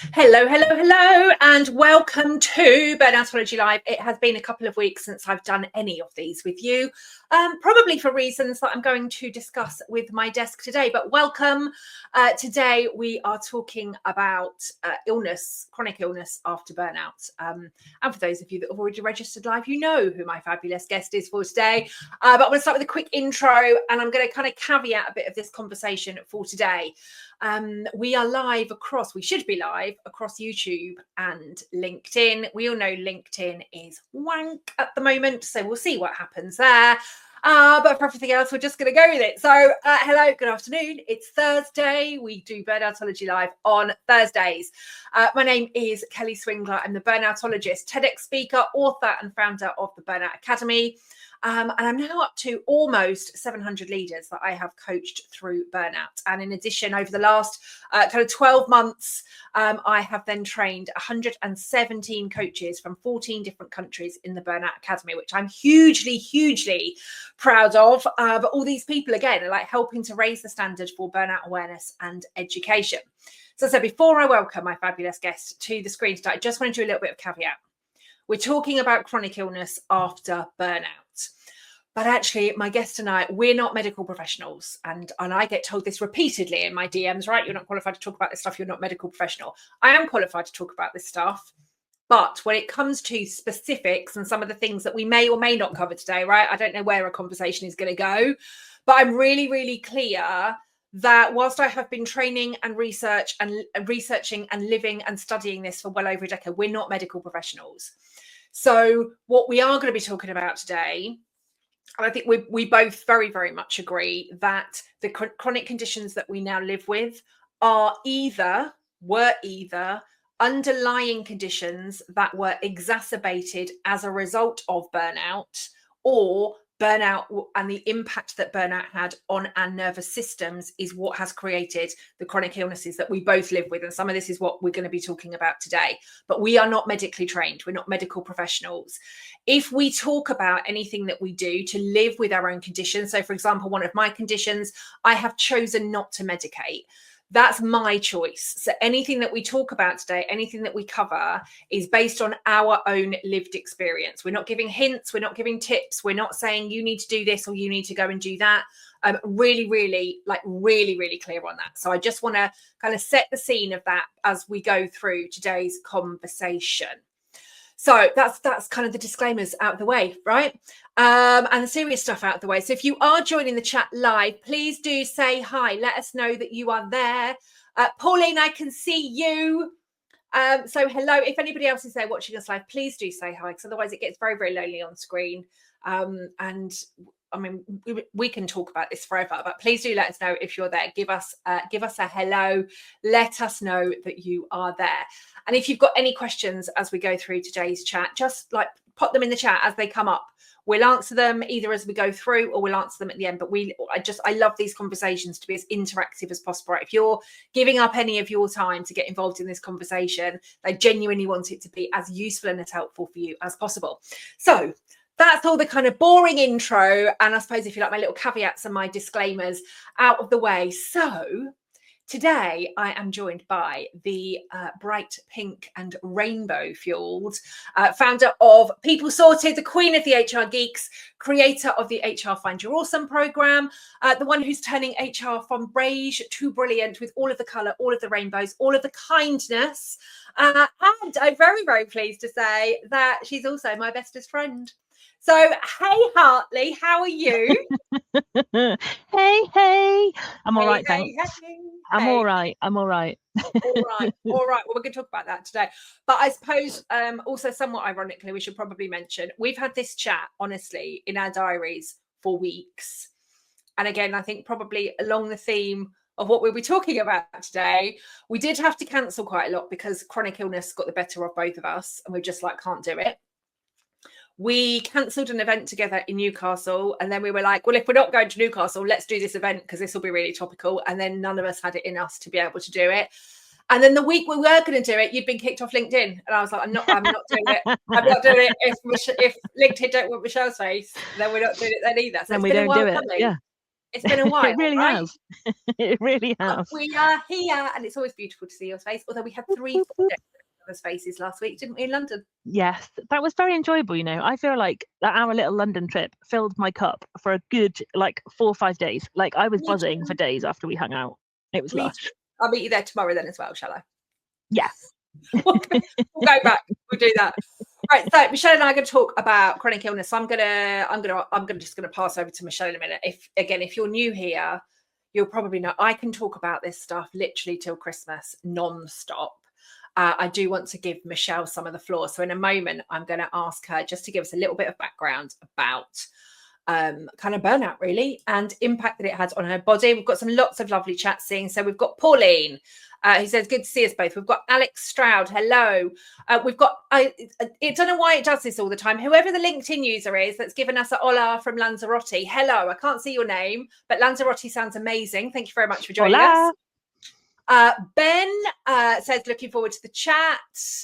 Hello, hello, hello, and welcome to Burnoutology Live. It has been a couple of weeks since I've done any of these with you, probably for reasons that I'm going to discuss with my desk today. But welcome. Today we are talking about illness, chronic illness after burnout. And for those of you that have already registered live, you know who my fabulous guest is for today. But I'm going to start with a quick intro, and I'm going to kind of caveat a bit of this conversation for today. We are live we should be live across YouTube and LinkedIn. We all know LinkedIn is wank at the moment, so we'll see what happens there. But for everything else, we're just going to go with it. So hello, good afternoon. It's Thursday. We do Burnoutology Live on Thursdays. My name is Kelly Swingler. I'm the Burnoutologist, TEDx speaker, author and founder of the Burnout Academy. And I'm now up to almost 700 leaders that I have coached through burnout. And in addition, over the last kind of 12 months, I have then trained 117 coaches from 14 different countries in the Burnout Academy, which I'm hugely, hugely proud of. But all these people, again, are like helping to raise the standard for burnout awareness and education. So before I welcome my fabulous guest to the screen today, I just want to do a little bit of caveat. We're talking about chronic illness after burnout. But actually, my guest and I, we're not medical professionals. And I get told this repeatedly in my DMs, right? You're not qualified to talk about this stuff. You're not a medical professional. I am qualified to talk about this stuff. But when it comes to specifics and some of the things that we may or may not cover today, right? I don't know where a conversation is going to go. But I'm really, really clear that whilst I have been training and researching and living and studying this for well over a decade, we're not medical professionals. So what we are going to be talking about today, and I think we both very, very much agree that the chronic conditions that we now live with were either underlying conditions that were exacerbated as a result of burnout, or burnout and the impact that burnout had on our nervous systems is what has created the chronic illnesses that we both live with. And some of this is what we're going to be talking about today. But we are not medically trained. We're not medical professionals. If we talk about anything that we do to live with our own conditions, so for example, one of my conditions, I have chosen not to medicate. That's my choice. So anything that we talk about today, anything that we cover is based on our own lived experience. We're not giving hints. We're not giving tips. We're not saying you need to do this or you need to go and do that. I'm really clear on that. So I just want to kind of set the scene of that as we go through today's conversation. So that's kind of the disclaimers out of the way, right? And the serious stuff out of the way. So if you are joining the chat live, please do say hi. Let us know that you are there. Pauline, I can see you. So hello. If anybody else is there watching us live, please do say hi, because otherwise it gets very, very lonely on screen. And I mean, we can talk about this forever, but please do let us know if you're there. Give us a hello. Let us know that you are there. And if you've got any questions as we go through today's chat, just like pop them in the chat as they come up. We'll answer them either as we go through or we'll answer them at the end. But I love these conversations to be as interactive as possible. Right? If you're giving up any of your time to get involved in this conversation, I genuinely want it to be as useful and as helpful for you as possible. So that's all the kind of boring intro. And I suppose if you like my little caveats and my disclaimers out of the way. So today, I am joined by the bright pink and rainbow fueled founder of People Sorted, the queen of the HR geeks, creator of the HR Find Your Awesome program, the one who's turning HR from beige to brilliant with all of the colour, all of the rainbows, all of the kindness. And I'm very, very pleased to say that she's also my bestest friend. So, hey, Hartley, how are you? Hey. I'm all right, thanks. I'm all right. All right. Well, we're going to talk about that today. But I suppose also somewhat ironically, we should probably mention, we've had this chat, honestly, in our diaries for weeks. And again, I think probably along the theme of what we'll be talking about today, we did have to cancel quite a lot because chronic illness got the better of both of us and we just can't do it. We cancelled an event together in Newcastle, and then we were like, well, if we're not going to Newcastle, let's do this event because this will be really topical. And then none of us had it in us to be able to do it. And then the week we were going to do it, you'd been kicked off LinkedIn. And I was like, I'm not doing it. I'm not doing it. If LinkedIn don't want Michelle's face, then we're not doing it then either. So then we don't do it. Yeah. It's been a while. It really right? has. It really has. We are here, and it's always beautiful to see your face. Although we had 3 other spaces last week, didn't we, in London? Yes, that was very enjoyable. I feel like that our little London trip filled my cup for a good 4 or 5 days. I was buzzing for days after we hung out. It was lush. I'll meet you there tomorrow then as well, shall I? Yes. We'll go back. We'll do that. Right. So Michelle and I are going to talk about chronic illness. So I'm just gonna pass over to Michelle in a minute. If you're new here, you'll probably know I can talk about this stuff literally till Christmas non-stop. I do want to give Michelle some of the floor. So in a moment, I'm going to ask her just to give us a little bit of background about kind of burnout, really, and impact that it has on her body. We've got lots of lovely chats seeing. So we've got Pauline, who says, good to see us both. We've got Alex Stroud. Hello. We've got, I don't know why it does this all the time. Whoever the LinkedIn user is that's given us a hola from Lanzarote. Hello. I can't see your name, but Lanzarote sounds amazing. Thank you very much for joining us. Ben says, looking forward to the chat.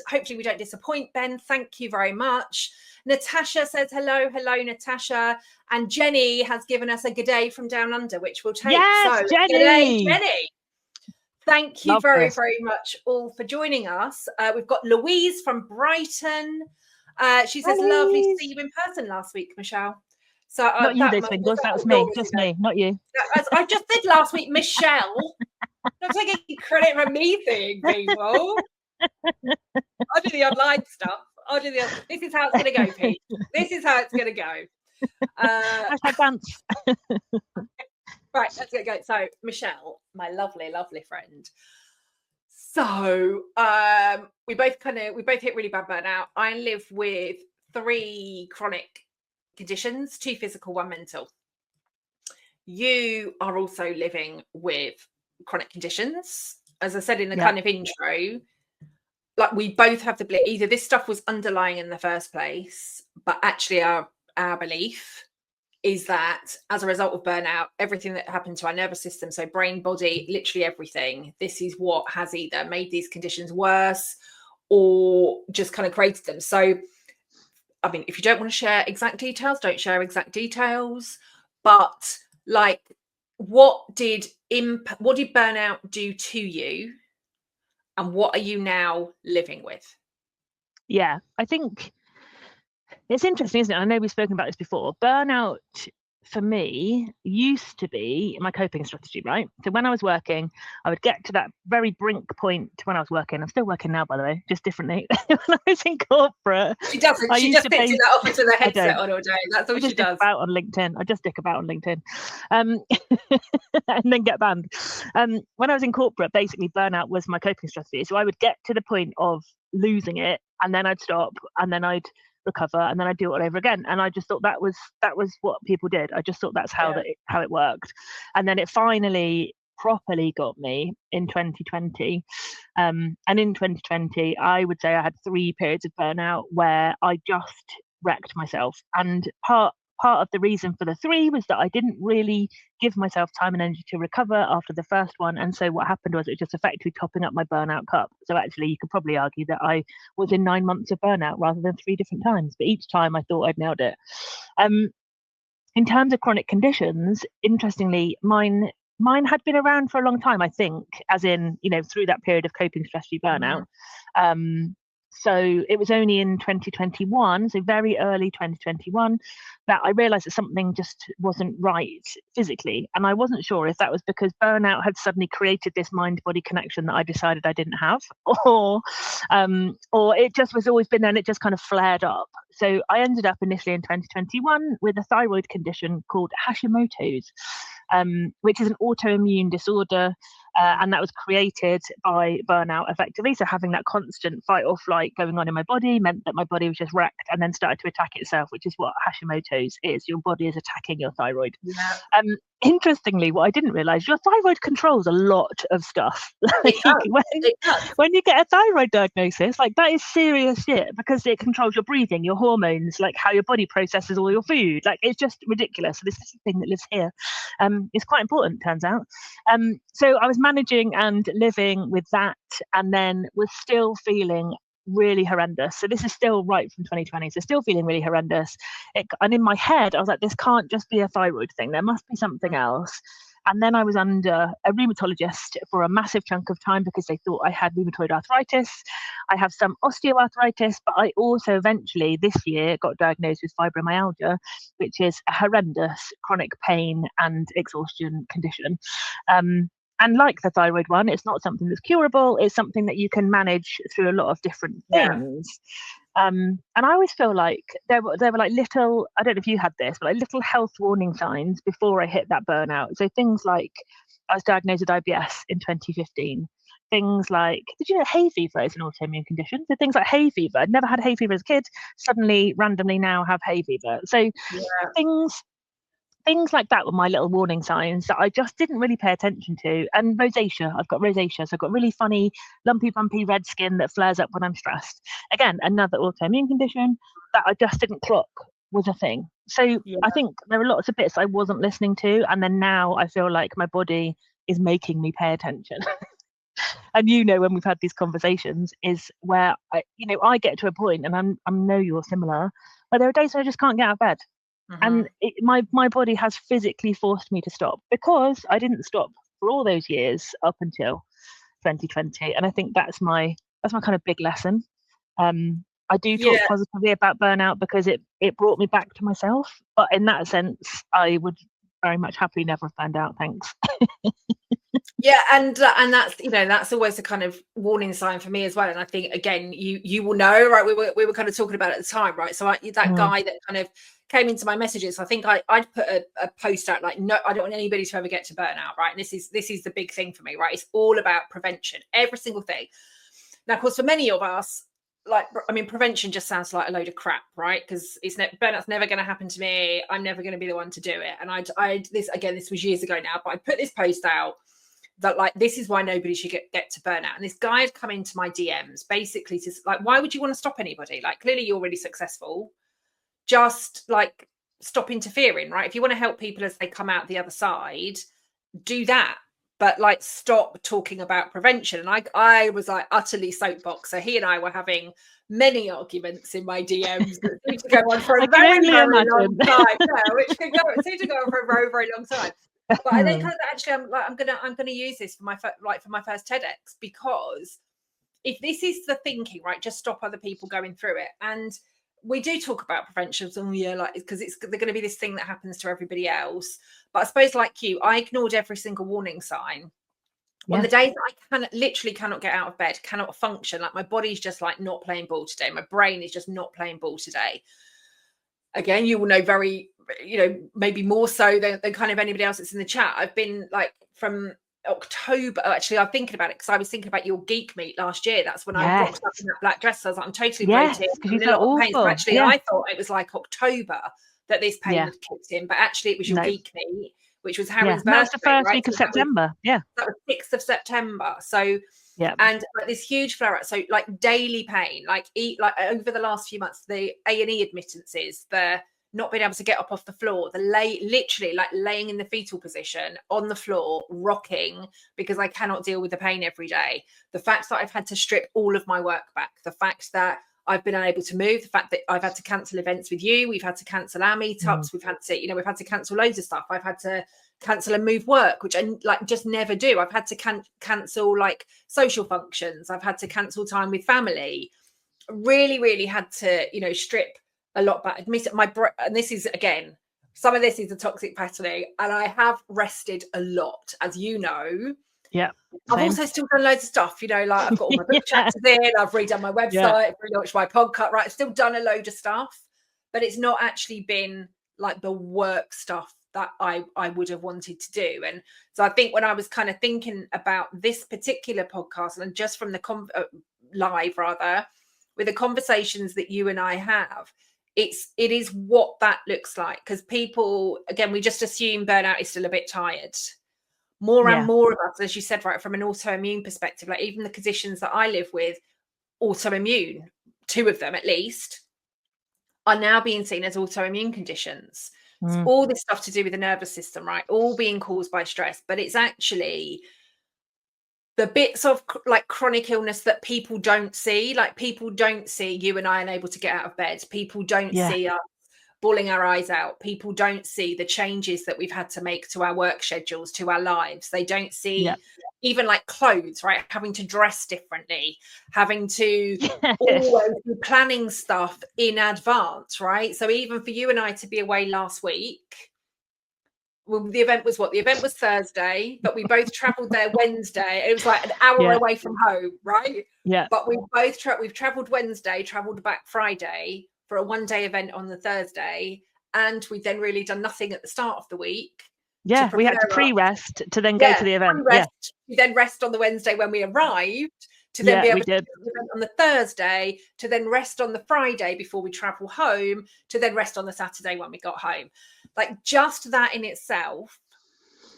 Hopefully we don't disappoint, Ben. Thank you very much. Natasha says, hello, Natasha. And Jenny has given us a good day from down under, which we'll take. Yes, so, Jenny. Good day, Jenny. Thank you very much all for joining us. We've got Louise from Brighton. She says, lovely to see you in person last week, Michelle. So not you, those fingers. That was me, just me, not you. I just said last week, Michelle. Don't take any credit for me seeing people. I'll do the online stuff. This is how it's going to go, Pete. This is how it's going to go. Dance. Right, let's get going. So, Michelle, my lovely, lovely friend. So, we both hit really bad burnout. I live with 3 chronic conditions, 2 physical, 1 mental. You are also living with chronic conditions. As I said in the kind of intro, we both have the either this stuff was underlying in the first place, but actually our belief is that as a result of burnout, everything that happened to our nervous system, so brain, body, literally everything, this is what has either made these conditions worse or just kind of created them. So, I mean, if you don't want to share exact details, don't share exact details, but what did burnout do to you, and what are you now living with? Yeah, I think it's interesting, isn't it? I know we've spoken about this before. Burnout for me used to be my coping strategy, right? So when I was working, I would get to that very brink point when I was working. I'm still working now, by the way, just differently. When I was in corporate, she doesn't. She just sits in that office with her headset on all day. That's all she does. I just dick about on LinkedIn, and then get banned. When I was in corporate, basically burnout was my coping strategy. So I would get to the point of losing it, and then I'd stop, and then I'd recover, and then I do it all over again. And I just thought that was what people did. I just thought that's how it worked. And then it finally properly got me in 2020. And in 2020, I would say I had 3 periods of burnout where I just wrecked myself. And part of the reason for the 3 was that I didn't really give myself time and energy to recover after the first one. And so what happened was it just effectively topping up my burnout cup. So actually, you could probably argue that I was in 9 months of burnout rather than 3 different times. But each time I thought I'd nailed it. In terms of chronic conditions, interestingly, mine had been around for a long time, I think, as in, through that period of coping strategy burnout. So it was only in 2021, so very early 2021, that I realized that something just wasn't right physically. And I wasn't sure if that was because burnout had suddenly created this mind-body connection that I decided I didn't have, or it just was always been there and it just kind of flared up. So I ended up initially in 2021 with a thyroid condition called Hashimoto's, which is an autoimmune disorder. And that was created by burnout effectively. So having that constant fight or flight going on in my body meant that my body was just wrecked and then started to attack itself, which is what Hashimoto's is. Your body is attacking your thyroid. Yeah. Interestingly, what I didn't realize, your thyroid controls a lot of stuff. When you get a thyroid diagnosis, that is serious shit, because it controls your breathing, your hormones, how your body processes all your food. It's just ridiculous. So this is the thing that lives here. It's quite important, turns out. So I was managing and living with that, and then was still feeling really horrendous. So this is still right from 2020. So still feeling really horrendous. And in my head, I was like, this can't just be a thyroid thing. There must be something else. And then I was under a rheumatologist for a massive chunk of time because they thought I had rheumatoid arthritis. I have some osteoarthritis, but I also eventually this year got diagnosed with fibromyalgia, which is a horrendous chronic pain and exhaustion condition. And like the thyroid one, it's not something that's curable. It's something that you can manage through a lot of different things. And I always feel like there were like little, I don't know if you had this, but like little health warning signs before I hit that burnout. So things like I was diagnosed with IBS in 2015. Things like, did you know hay fever is an autoimmune condition? So things like hay fever. I'd never had hay fever as a kid, suddenly randomly now have hay fever. So things like that were my little warning signs that I just didn't really pay attention to. And rosacea, I've got rosacea. So I've got really funny, lumpy, bumpy red skin that flares up when I'm stressed. Again, another autoimmune condition that I just didn't clock was a thing. So I think there were lots of bits I wasn't listening to. And then now I feel like my body is making me pay attention. And when we've had these conversations is where I get to a point, and I know you're similar, where there are days when I just can't get out of bed. And my body has physically forced me to stop because I didn't stop for all those years up until 2020. And I think that's my kind of big lesson. I do talk positively about burnout because it brought me back to myself. But in that sense, I would very much happily never have found out. Thanks. And that's that's always a kind of warning sign for me as well. And I think again, you will know, right? We were kind of talking about it at the time, right? So that guy that kind of came into my messages, I think I'd put a post out like, no, I don't want anybody to ever get to burnout, right? And this is the big thing for me, right? It's all about prevention, every single thing. Now, of course, for many of us, prevention just sounds like a load of crap, right? Because burnout's never going to happen to me. I'm never going to be the one to do it. And this was years ago now, but I put this post out that like, this is why nobody should get to burnout. And this guy had come into my DMs basically to like, why would you want to stop anybody? Like, clearly you're really successful. Just like stop interfering, right? If you want to help people as they come out the other side, do that. But like, stop talking about prevention. And I was like utterly soapbox. So he and I were having many arguments in my DMs that seemed to go on for a very, very long time. Which seemed to go on for a very, very long time. But I then kind of actually, I'm gonna use this for my first TEDx, because if this is the thinking, right, just stop other people going through it. And we do talk about prevention, because they're going to be this thing that happens to everybody else. But I suppose, like you, I ignored every single warning sign. On the days that I literally cannot get out of bed, cannot function, like my body's just like not playing ball today, my brain is just not playing ball today. Again, you will know very, maybe more so than kind of anybody else that's in the chat. I've been like from October, actually, I'm thinking about it because I was thinking about your geek meet last year. That's when I rocked up in that black dress. So I was like, I'm totally bloated. Because you felt awful. So actually, I thought it was like October that this pain had kicked in, but actually it was your geek meet, which was Harry's birthday. That's the first week of September. That was 6th of September. So and like this huge flare up. So like daily pain, like over the last few months, the A&E admittances, the not being able to get up off the floor, literally like laying in the fetal position on the floor, rocking because I cannot deal with the pain every day. The fact that I've had to strip all of my work back, the fact that I've been unable to move, the fact that I've had to cancel events with you, we've had to cancel our meetups, we've had to cancel loads of stuff. I've had to cancel and move work, which I like just never do. I've had to cancel like social functions. I've had to cancel time with family. Really, really had to, strip a lot back. Admit it, and this is, again, some of this is a toxic patterning, and I have rested a lot, as you know. Yeah. I've also still done loads of stuff, like I've got all my book chapters in, I've redone my website, relaunched my podcast, right? I've still done a load of stuff, but it's not actually been like the work stuff that I would have wanted to do. And so I think when I was kind of thinking about this particular podcast, and just from the live rather, with the conversations that you and I have, it is what that looks like. Because people, again, we just assume burnout is still a bit tired. More and more of us, as you said, right, from an autoimmune perspective, like even the conditions that I live with, autoimmune, 2 of them at least, are now being seen as autoimmune conditions. It's all this stuff to do with the nervous system, right? All being caused by stress, but it's actually the bits of like chronic illness that people don't see, like people don't see you and I unable to get out of bed. People don't Yeah. see us bawling our eyes out. People don't see the changes that we've had to make to our work schedules, to our lives. They don't see even like clothes, right? Having to dress differently, having to always be planning stuff in advance, right? So even for you and I to be away last week, well, the event was what? The event was Thursday, but we both traveled there Wednesday. It was like an hour away from home, right? Yeah. But we've traveled Wednesday, traveled back Friday for a one-day event on the Thursday, and we'd then really done nothing at the start of the week. Yeah, we had to pre-rest to then go to the event. We then rest on the Wednesday when we arrived, to then be able to do the event on the Thursday, to then rest on the Friday before we travel home, to then rest on the Saturday when we got home. Like just that in itself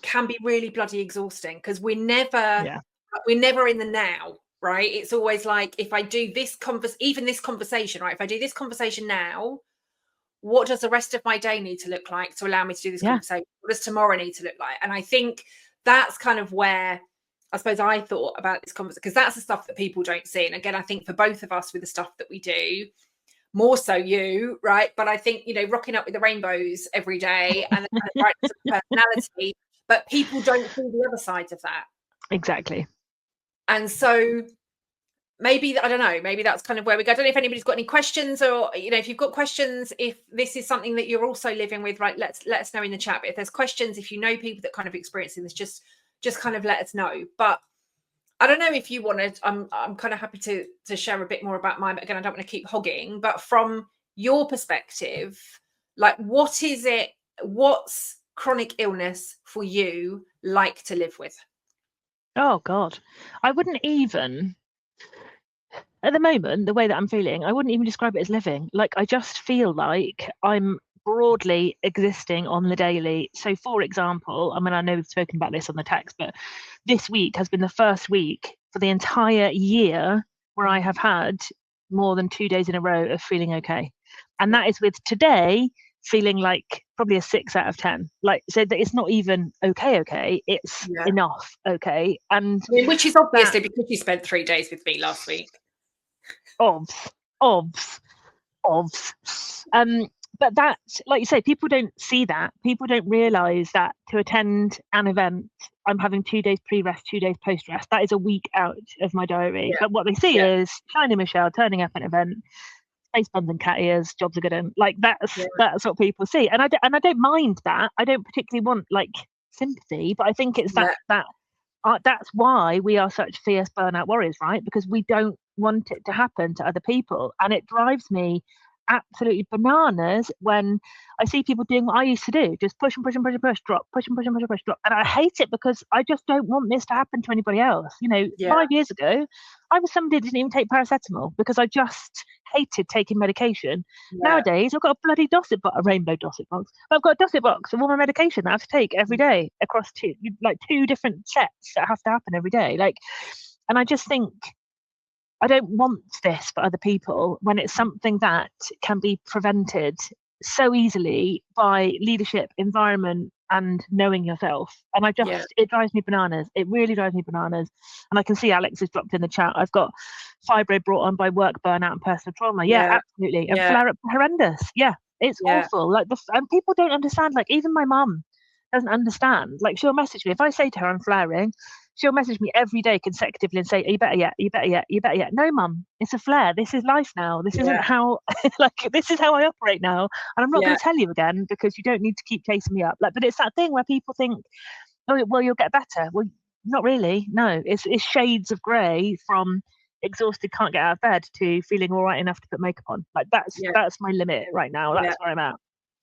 can be really bloody exhausting, because we're never in the now, right? It's always like, if I do this conversation, right? If I do this conversation now, what does the rest of my day need to look like to allow me to do this conversation? What does tomorrow need to look like? And I think that's kind of where I suppose I thought about this conversation, because that's the stuff that people don't see. And again, I think for both of us with the stuff that we do, more so you, right? But I think, you know, rocking up with the rainbows every day and the kind of brightness of personality, but people don't see the other side of that. Exactly. And so maybe, I don't know, maybe that's kind of where we go. I don't know if anybody's got any questions, or, you know, if you've got questions, if this is something that you're also living with, right, let us know in the chat. But if there's questions, if you know people that kind of experiencing this, just kind of let us know. But I don't know if you wanted, I'm kind of happy to share a bit more about mine, but again, I don't want to keep hogging. But from your perspective, like, what's chronic illness for you like to live with? Oh God, I wouldn't even, at the moment, the way that I'm feeling, I wouldn't even describe it as living. Like, I just feel like I'm broadly existing on the daily. So for example, I mean, I know we've spoken about this on the text, but this week has been the first week for the entire year where I have had more than 2 days in a row of feeling okay. And that is with today feeling like probably a 6 out of 10. Like, so that it's not even okay, it's enough okay. And I mean, which is obviously because you spent 3 days with me last week. Obs. But that's, like you say, people don't see that. People don't realise that to attend an event, I'm having 2 days pre-rest, 2 days post-rest. That is a week out of my diary. But what they see is Shiny Michelle turning up at an event, face buns and cat ears, jobs are good. And like that's what people see. And I don't mind that. I don't particularly want like sympathy, but I think it's that's why we are such fierce burnout warriors, right? Because we don't want it to happen to other people. And it drives me absolutely bananas when I see people doing what I used to do, just push and push and push and push, drop, push and push and push and push, drop. And I hate it because I just don't want this to happen to anybody else. You know, 5 years ago, I was somebody that didn't even take paracetamol because I just hated taking medication. Nowadays, I've got a bloody a rainbow Dosset box. I've got a Dosset box of all my medication that I have to take every day across two different sets that have to happen every day. Like, and I just think, I don't want this for other people when it's something that can be prevented so easily by leadership, environment, and knowing yourself. And it drives me bananas. It really drives me bananas. And I can see Alex has dropped in the chat. I've got fibro brought on by work, burnout, and personal trauma. Yeah, absolutely. And flare-up horrendous. Yeah, it's awful. Like and people don't understand. Like, even my mum doesn't understand. Like, she'll message me if I say to her I'm flaring. She'll message me every day consecutively and say, "Are you better yet? Are you better yet? Are you better yet?" No, mum, it's a flare. This is life now. This isn't how, this is how I operate now. And I'm not going to tell you again because you don't need to keep chasing me up. Like, but it's that thing where people think, "Oh, well, you'll get better." Well, not really. No, it's shades of grey from exhausted, can't get out of bed, to feeling all right enough to put makeup on. Like, that's my limit right now. That's where I'm at.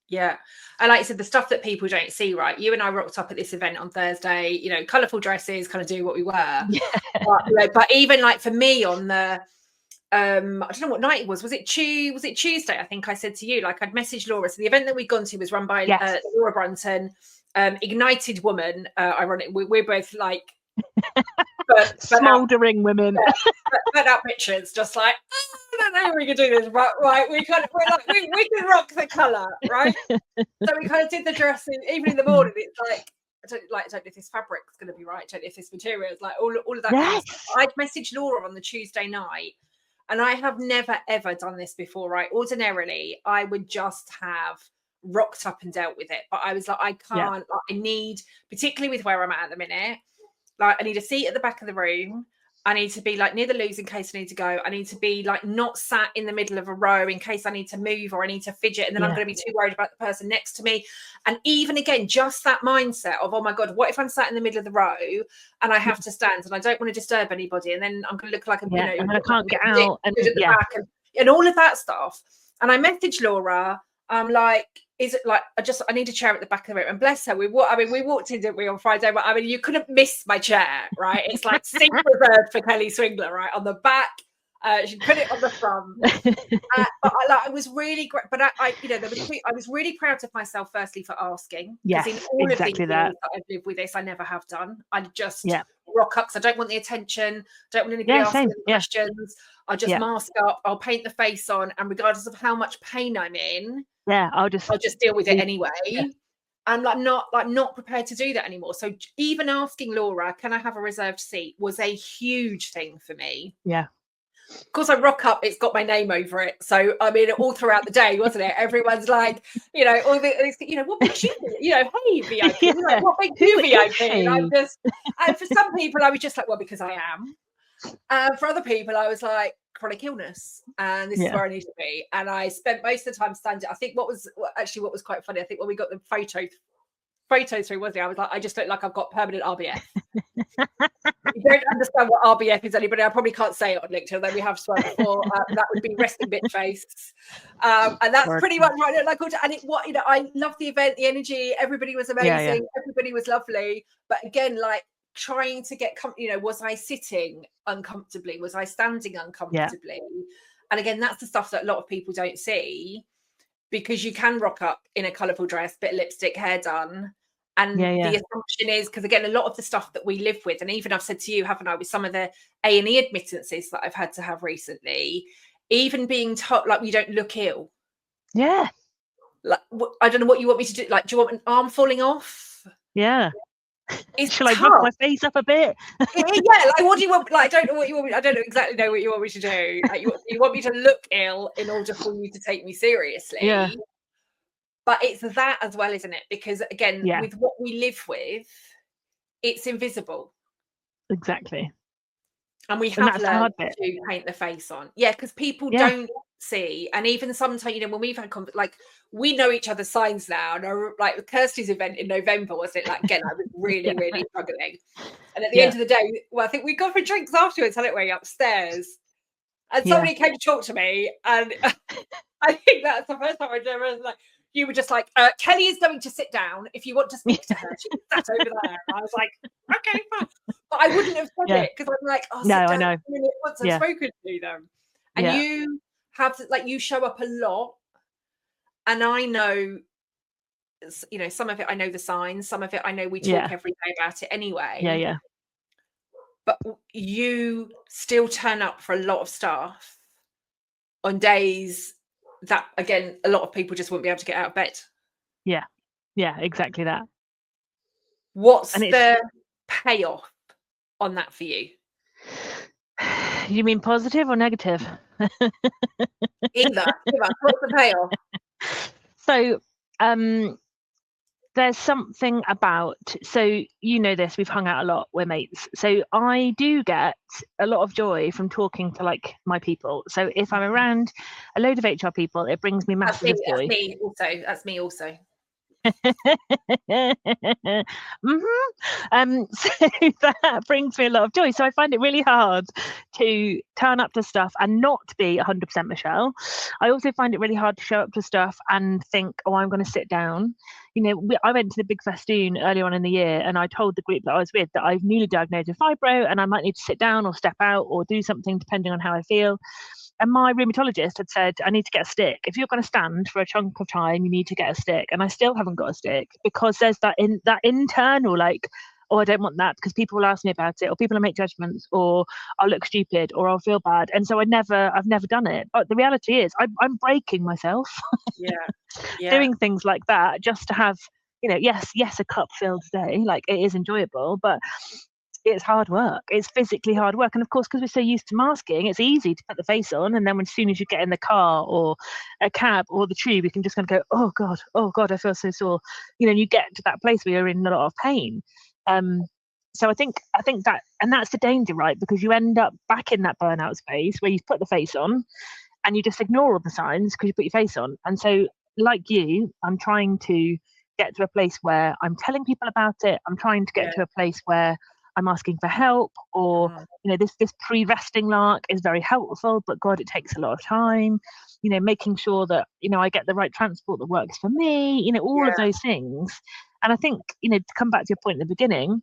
Yeah. And like I said, the stuff that people don't see, right? You and I rocked up at this event on Thursday, you know, colourful dresses, kind of doing what we were. But even like for me on the, I don't know what night it was. Was it Tuesday? I think I said to you, like, I'd messaged Laura. So the event that we'd gone to was run by Laura Brunton, Ignited Woman. Ironic. We're both like smouldering women. Put up pictures, just like, I don't know how we can do this, but right, we can rock the colour, right? So we kind of did the dressing, even in the morning. It's like I don't know if this fabric's going to be right. I don't know if this material is like all of that kind of Yes. stuff. I'd messaged Laura on the Tuesday night, and I have never ever done this before, right? Ordinarily, I would just have rocked up and dealt with it, but I was like, I Yeah. can't. Like, I need, particularly with where I'm at the minute, like I need a seat at the back of the room. I need to be like near the loos in case I need to go. I need to be like not sat in the middle of a row in case I need to move or I need to fidget, and then I'm Yeah. going to be too worried about the person next to me. And even again, just that mindset of, oh my God, what if I'm sat in the middle of the row and I have to stand and I don't want to disturb anybody, and then I'm going to look like a, Yeah. you know, And then I can't get out. And at the yeah. back and all of that stuff. And I messaged Laura. I'm like, is it like I need a chair at the back of the room? And bless her, we walked in, didn't we, on Friday? But I mean, you couldn't miss my chair, right? It's like seat reserved for Kelly Swingler, right? On the back. She put it on the front. But I was really great. But I was really proud of myself, firstly, for asking. Yes, in all exactly of these that. years that I've lived with this, I never have done. I just Yeah. rock up because I don't want the attention. Don't want anybody asking any questions. I'll just mask up. I'll paint the face on, and regardless of how much pain I'm in, I'll just deal with it anyway. Yeah. I'm not prepared to do that anymore. So even asking Laura, can I have a reserved seat, was a huge thing for me. Yeah. Of course, I rock up, it's got my name over it. So, I mean, all throughout the day, wasn't it? Everyone's like, what makes you, hey, VIP, Yeah. like, what makes you VIP? And I'm just, and for some people, I was just like, well, because I am. For other people, I was like, chronic illness, and this is where I need to be. And I spent most of the time standing. I think what was quite funny, I think when we got the photo through, wasn't it? I was like, I just look like I've got permanent RBF. You don't understand what RBF is, anybody. I probably can't say it on LinkedIn, though we have swear before. That would be resting bitch face. And that's pretty much right. And I love the event, the energy, everybody was amazing, everybody was lovely. But again, like trying to get was I sitting uncomfortably? Was I standing uncomfortably? And again, that's the stuff that a lot of people don't see, because you can rock up in a colourful dress, bit of lipstick, hair done. And the assumption is, because again, a lot of the stuff that we live with, and even I've said to you, haven't I, with some of the A&E admittances that I've had to have recently, even being told, like, you don't look ill. Yeah. Like, I don't know what you want me to do. Like, do you want an arm falling off? Yeah. Shall I rough my face up a bit? Like, what do you want? Like, I don't know what you want me. I don't exactly know what you want me to do. Like, you want me to look ill in order for you to take me seriously? Yeah. But it's that as well, isn't it? Because again, with what we live with, it's invisible. Exactly. And we have learned to paint the face on. Yeah, because people don't see. And even sometimes, when we've had we know each other's signs now. And like Kirsty's event in November, was it? Like, again, I was really, really struggling. And at the end of the day, I think we got for drinks afterwards, hadn't we, upstairs? And somebody came to talk to me. And I think that's the first time I was like, you were just like, Kelly is going to sit down. If you want to speak to her, she's sat over there. And I was like, okay, fine. But I wouldn't have said it, because I'm like, no, I know. Once I've spoken to them. And you have to, like, you show up a lot. And I know, some of it I know the signs, some of it I know we talk every day about it anyway. Yeah. But you still turn up for a lot of stuff on days that, again, a lot of people just wouldn't be able to get out of bed. Yeah, exactly that. What's the payoff on that for you? You mean positive or negative? Either. What's the payoff? So, there's something about, so this, we've hung out a lot, we're mates. So I do get a lot of joy from talking to like my people. So if I'm around a load of HR people, it brings me massive joy. That's me also. So that brings me a lot of joy. So I find it really hard to turn up to stuff and not be 100% Michelle. I also find it really hard to show up to stuff and think, oh, I'm going to sit down. I went to the big festoon earlier on in the year, and I told the group that I was with that I've newly diagnosed with fibro and I might need to sit down or step out or do something depending on how I feel. And my rheumatologist had said, I need to get a stick. If you're going to stand for a chunk of time, you need to get a stick. And I still haven't got a stick, because there's that internal, like, oh, I don't want that because people will ask me about it, or people will make judgments, or I'll look stupid, or I'll feel bad. And so I've never done it. But the reality is I'm breaking myself doing things like that just to have yes, a cup filled day, like it is enjoyable, but it's hard work. It's physically hard work. And of course, because we're so used to masking, it's easy to put the face on. And then as soon as you get in the car or a cab or the tube, you can just kind of go, oh God, I feel so sore. And you get to that place where you're in a lot of pain. So I think that, and that's the danger, right? Because you end up back in that burnout space where you've put the face on and you just ignore all the signs because you put your face on. And so, like you, I'm trying to get to a place where I'm telling people about it. I'm trying to get Yeah. to a place where I'm asking for help, or this pre-resting lark is very helpful, but God, it takes a lot of time. Making sure that I get the right transport that works for me. All of those things. And I think to come back to your point at the beginning,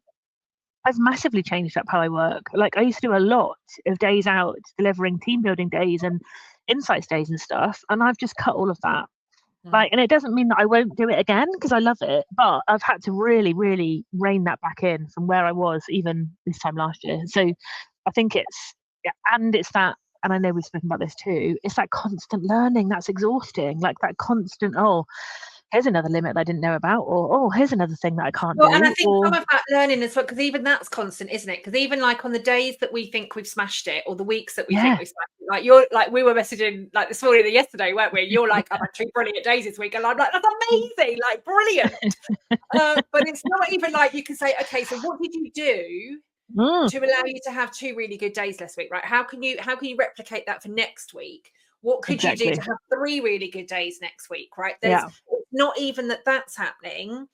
I've massively changed up how I work. Like I used to do a lot of days out delivering team building days and insights days and stuff, and I've just cut all of that. And it doesn't mean that I won't do it again because I love it, but I've had to really, really rein that back in from where I was even this time last year. So I think it's that, and I know we've spoken about this too, it's that constant learning that's exhausting, like that constant, here's another limit I didn't know about, or here's another thing that I can't do. And I think some of that learning as well, because even that's constant, isn't it? Because even like on the days that we think we've smashed it, or the weeks that we think we've smashed it, like you're like, we were messaging like this morning or yesterday, weren't we? You're like, I've had 2 brilliant days this week, and I'm like, that's amazing, like brilliant. But it's not even like you can say, okay, so what did you do to allow you to have 2 really good days this week, right? How can you replicate that for next week? What could you do to have 3 really good days next week, right? There's not even that's happening,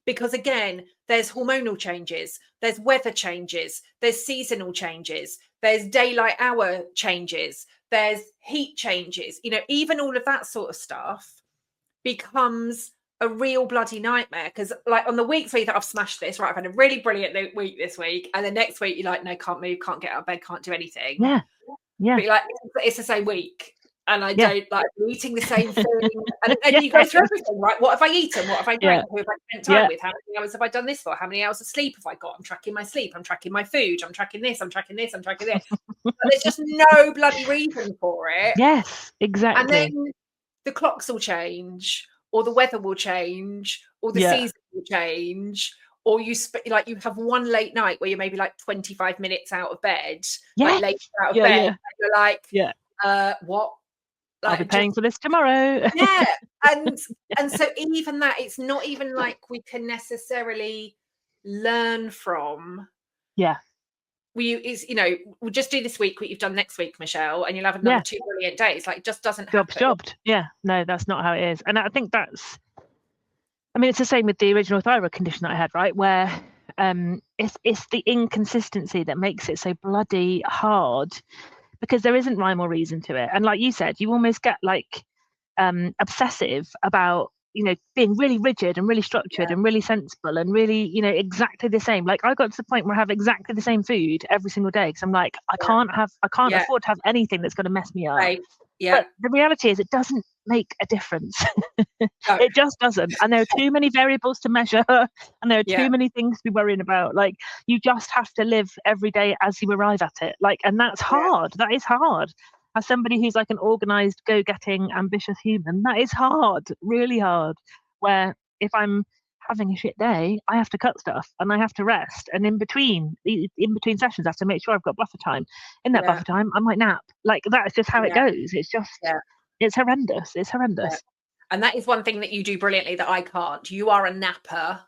because again, there's hormonal changes, there's weather changes, there's seasonal changes, there's daylight hour changes, there's heat changes, even all of that sort of stuff becomes a real bloody nightmare. Because like on the weeks where you think I've smashed this, right, I've had a really brilliant week this week, and the next week you're like, no, can't move, can't get out of bed, can't do anything. Yeah. But you're like, it's the same week, and I don't like eating the same thing. And you go through everything, right? What have I eaten? What have I drank? Who have I spent time with? How many hours have I done this for? How many hours of sleep have I got? I'm tracking my sleep. I'm tracking my food. I'm tracking this. I'm tracking this. I'm tracking this. But there's just no bloody reason for it. Yes, exactly. And then the clocks will change, or the weather will change, or the season will change, or you have one late night where you're maybe like 25 minutes out of bed, like late out of bed, and you're like, what? Like, I'll be paying for this tomorrow. And so even that, it's not even like we can necessarily learn from. We'll just do this week what you've done next week, Michelle, and you'll have another 2 brilliant days. Like, it just doesn't happen. Jobbed. No, that's not how it is. And I think it's the same with the original thyroid condition that I had, right? Where it's the inconsistency that makes it so bloody hard, because there isn't rhyme or reason to it. And like you said, you almost get like obsessive about being really rigid and really structured and really sensible and really exactly the same. Like I got to the point where I have exactly the same food every single day, because I'm like, I can't afford to have anything that's going to mess me up. But the reality is, it doesn't make a difference. It just doesn't. And there are too many variables to measure, and there are too many things to be worrying about. Like, you just have to live every day as you arrive at it. Like, and that's hard. That is hard. As somebody who's like an organized, go-getting, ambitious human, that is hard, really hard. Where if I'm having a shit day, I have to cut stuff and I have to rest. And in between sessions, I have to make sure I've got buffer time. In that buffer time, I might nap. Like, that's just how it goes. It's just, it's horrendous. It's horrendous. And that is one thing that you do brilliantly that I can't. You are a napper.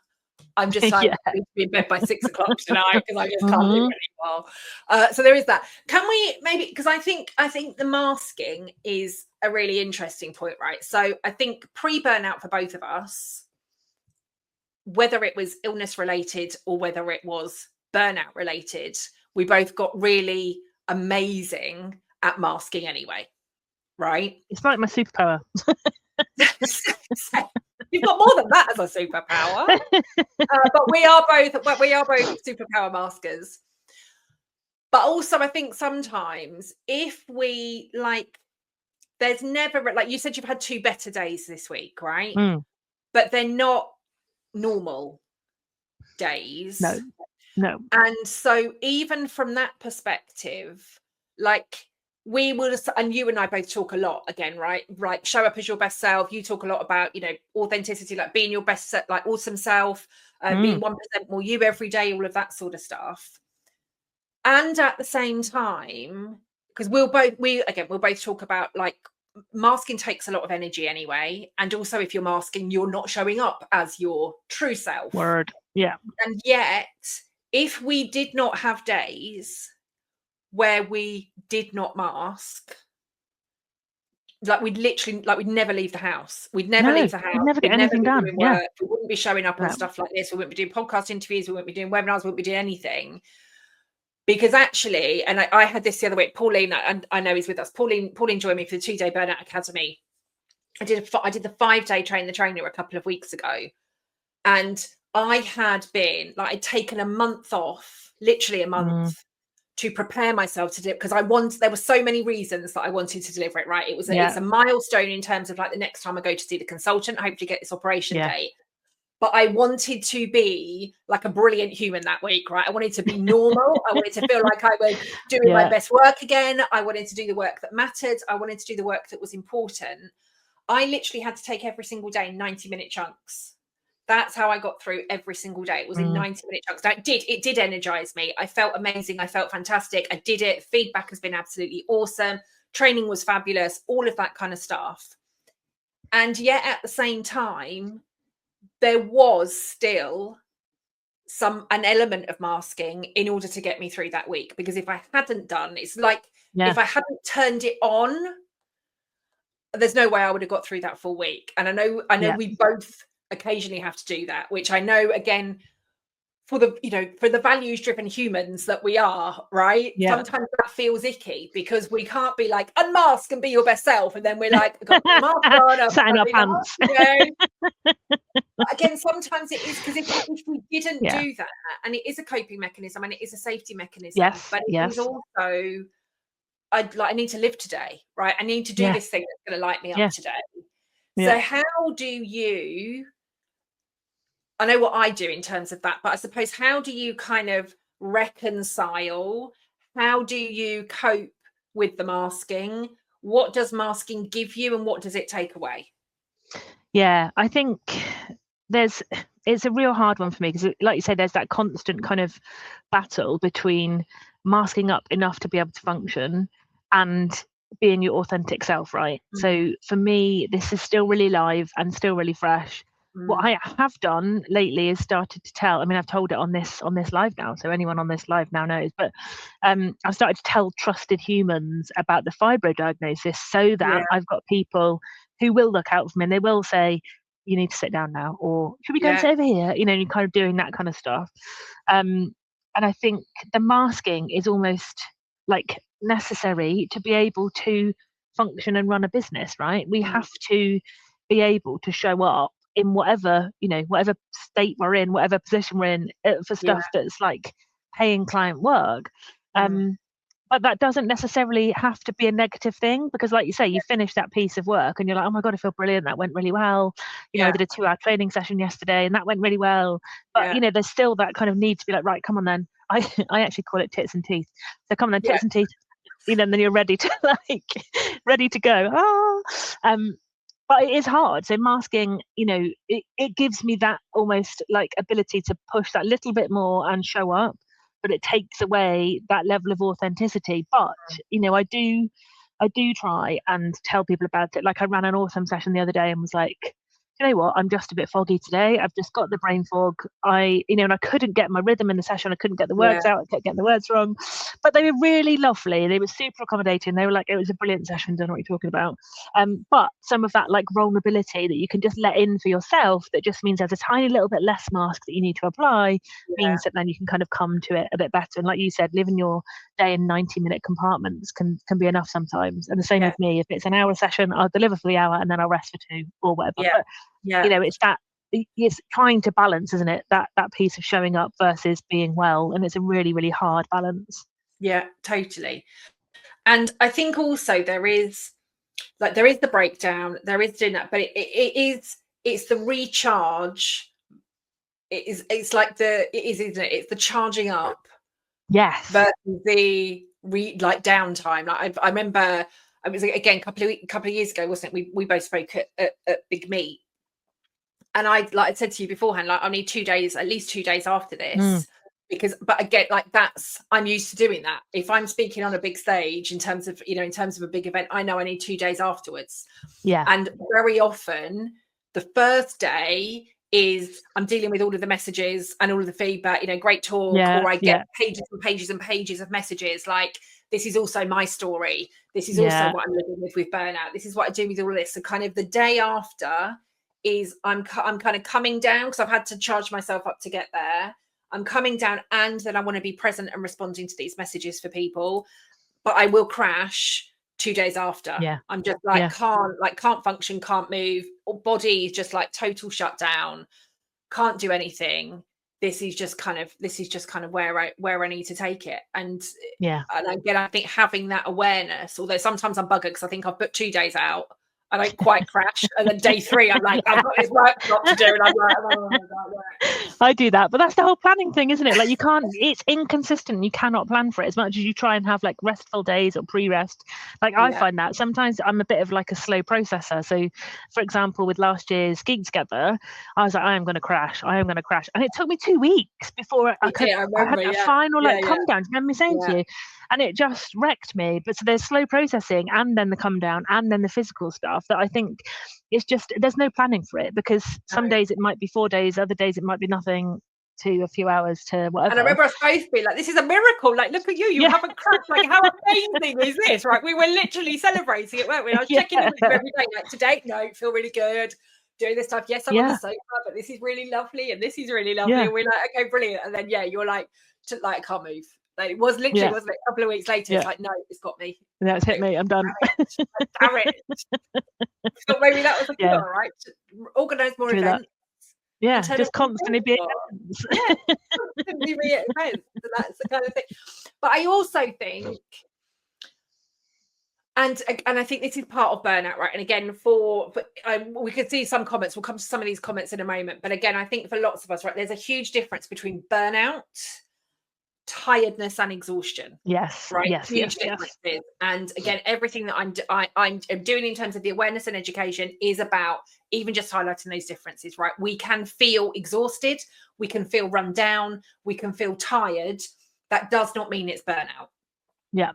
I'm just like, I need to be in bed by 6 o'clock tonight because I just can't do it anymore. So there is that. Can we maybe, because I think the masking is a really interesting point, right? So I think pre-burnout for both of us, whether it was illness related or whether it was burnout related, we both got really amazing at masking anyway, right? It's like my superpower. You've got more than that as a superpower. But we are both superpower maskers. But also, I think sometimes if we there's never, like you said, you've had 2 better days this week, right? But they're not normal days. No. And so even from that perspective, like, we will, and you and I both talk a lot again, right? Show up as your best self. You talk a lot about, authenticity, like being your best, like awesome self, being 1% more you every day, all of that sort of stuff. And at the same time, because we'll both talk about, like, masking takes a lot of energy anyway. And also, if you're masking, you're not showing up as your true self. Word. Yeah. And yet, if we did not have days where we did not mask, like, we'd never leave the house. We'd never leave the house. We'd never get anything done. Doing Yeah. work. We wouldn't be showing up on stuff like this. We wouldn't be doing podcast interviews. We wouldn't be doing webinars. We wouldn't be doing anything. Because actually, and I had this the other week, Pauline, and I know he's with us. Pauline joined me for the 2-day Burnout Academy. I did the 5-day train the trainer a couple of weeks ago. And I had been, like, I'd taken a month off, literally a month, to prepare myself to do it, because there were so many reasons that I wanted to deliver it, right? It's a milestone in terms of, like, the next time I go to see the consultant, hopefully get this operation date. But I wanted to be like a brilliant human that week, right? I wanted to be normal. I wanted to feel like I was doing my best work again. I wanted to do the work that mattered. I wanted to do the work that was important. I literally had to take every single day in 90-minute chunks. That's how I got through every single day. It was in 90-minute chunks. Now, it did energize me. I felt amazing. I felt fantastic. I did it. Feedback has been absolutely awesome. Training was fabulous. All of that kind of stuff. And yet at the same time, there was still an element of masking in order to get me through that week. Because if I hadn't done, it's like, if I hadn't turned it on, there's no way I would have got through that full week. And I know we both occasionally have to do that, which I know, again, for the values driven humans that we are, right? Sometimes that feels icky, because we can't be like, unmask and be your best self, and then we're like, got the mask on, sat in our pants. Again, sometimes it is, because if we didn't do that, and it is a coping mechanism and it is a safety mechanism, but it is also, I need to live today, right? I need to do this thing that's going to light me up today. So how do you, I know what I do in terms of that, but I suppose, how do you kind of reconcile? How do you cope with the masking? What does masking give you, and what does it take away? Yeah, I think it's a real hard one for me, because, like you say, there's that constant kind of battle between masking up enough to be able to function and being your authentic self, right? So for me, this is still really live and still really fresh. What I have done lately is started to tell, I mean, I've told it on this live now, so anyone on this live now knows, but I've started to tell trusted humans about the fibro diagnosis, so that I've got people who will look out for me, and they will say, you need to sit down now, or should we go and sit over here? You're kind of doing that kind of stuff. And I think the masking is almost like necessary to be able to function and run a business, right? We have to be able to show up in whatever state we're in, whatever position we're in, for stuff that's like paying client work. But that doesn't necessarily have to be a negative thing, because, like you say, you finish that piece of work and you're like, oh my God, I feel brilliant. That went really well. I did a 2-hour training session yesterday and that went really well. But, there's still that kind of need to be like, right, come on then. I actually call it tits and teeth. So come on then, tits and teeth. And then you're ready to go. But it is hard. So masking, it gives me that almost like ability to push that little bit more and show up, but it takes away that level of authenticity. But, I do try and tell people about it. Like, I ran an awesome session the other day and was like, you know what, I'm just a bit foggy today. I've just got the brain fog. And I couldn't get my rhythm in the session. I couldn't get the words out. I kept getting the words wrong. But they were really lovely. They were super accommodating. They were like, it was a brilliant session. Don't know what you're talking about. But some of that like vulnerability that you can just let in for yourself, that just means there's a tiny little bit less mask that you need to apply, means that then you can kind of come to it a bit better. And like you said, living your day in 90-minute compartments can be enough sometimes. And the same with me. If it's an hour session, I'll deliver for the hour and then I'll rest for 2 or whatever. But, it's trying to balance, isn't it? That piece of showing up versus being well. And it's a really, really hard balance. Yeah, totally. And I think also there is the breakdown, there is doing that, but it's the recharge. It's the charging up. Yes. Versus the like downtime. Like I remember it was again a couple of years ago, wasn't it? We both spoke at Big Meet, and I said to you beforehand, like I need 2 days, at least 2 days after this. Because, but again, like I'm used to doing that. If I'm speaking on a big stage in terms of a big event, I know I need 2 days afterwards. Yeah. And very often the first day is I'm dealing with all of the messages and all of the feedback, great talk, or I get pages and pages and pages of messages like, this is also my story. This is also what I'm living with burnout. This is what I do with all of this. So kind of the day after is I'm kind of coming down because I've had to charge myself up to get there. I'm coming down, and then I want to be present and responding to these messages for people, but I will crash 2 days after. I'm just like can't function, can't move, body is just like total shutdown, can't do anything. This is just kind of where I need to take it. And again, I think having that awareness, although sometimes I'm buggered because I think I've booked 2 days out, I don't quite crash, and then day 3 I'm like, I've got this workshop to do, and I'm like, oh my God. I do that, but that's the whole planning thing, isn't it? Like you can't, it's inconsistent. You cannot plan for it as much as you try and have like restful days or pre-rest. Like I find that sometimes I'm a bit of like a slow processor. So for example, with last year's Geek Together, I was like, I am going to crash. And it took me 2 weeks before I had that final come down. Do you remember me saying to you? And it just wrecked me. But so there's slow processing, and then the come down, and then the physical stuff that I think it's just, there's no planning for it, because some days it might be 4 days, other days it might be nothing to a few hours to whatever. And I remember us both being like, this is a miracle. Like, look at you haven't crashed. Like, how amazing is this? Right. We were literally celebrating it, weren't we? I was checking in with you every day. Like, today, no, feel really good. Doing this stuff. Yes, I'm on the sofa, but this is really lovely. And this is really lovely. And we're like, okay, brilliant. And then, you're like, I can't move. Like, it was literally, wasn't it? A couple of weeks later, it's like, no, it's got me. Yeah, it's hit me. I'm done. Damn it. So maybe that was a cure, right? Organise more events. Yeah, just constantly be at events. Constantly be at events. So that's the kind of thing. But I also think, and I think this is part of burnout, right? And again, we could see some comments. We'll come to some of these comments in a moment. But again, I think for lots of us, right, there's a huge difference between burnout, tiredness, and exhaustion. Yes. Right. Yes. Huge differences. And again, everything that I'm doing in terms of the awareness and education is about even just highlighting those differences. Right. We can feel exhausted. We can feel run down. We can feel tired. That does not mean it's burnout. Yeah.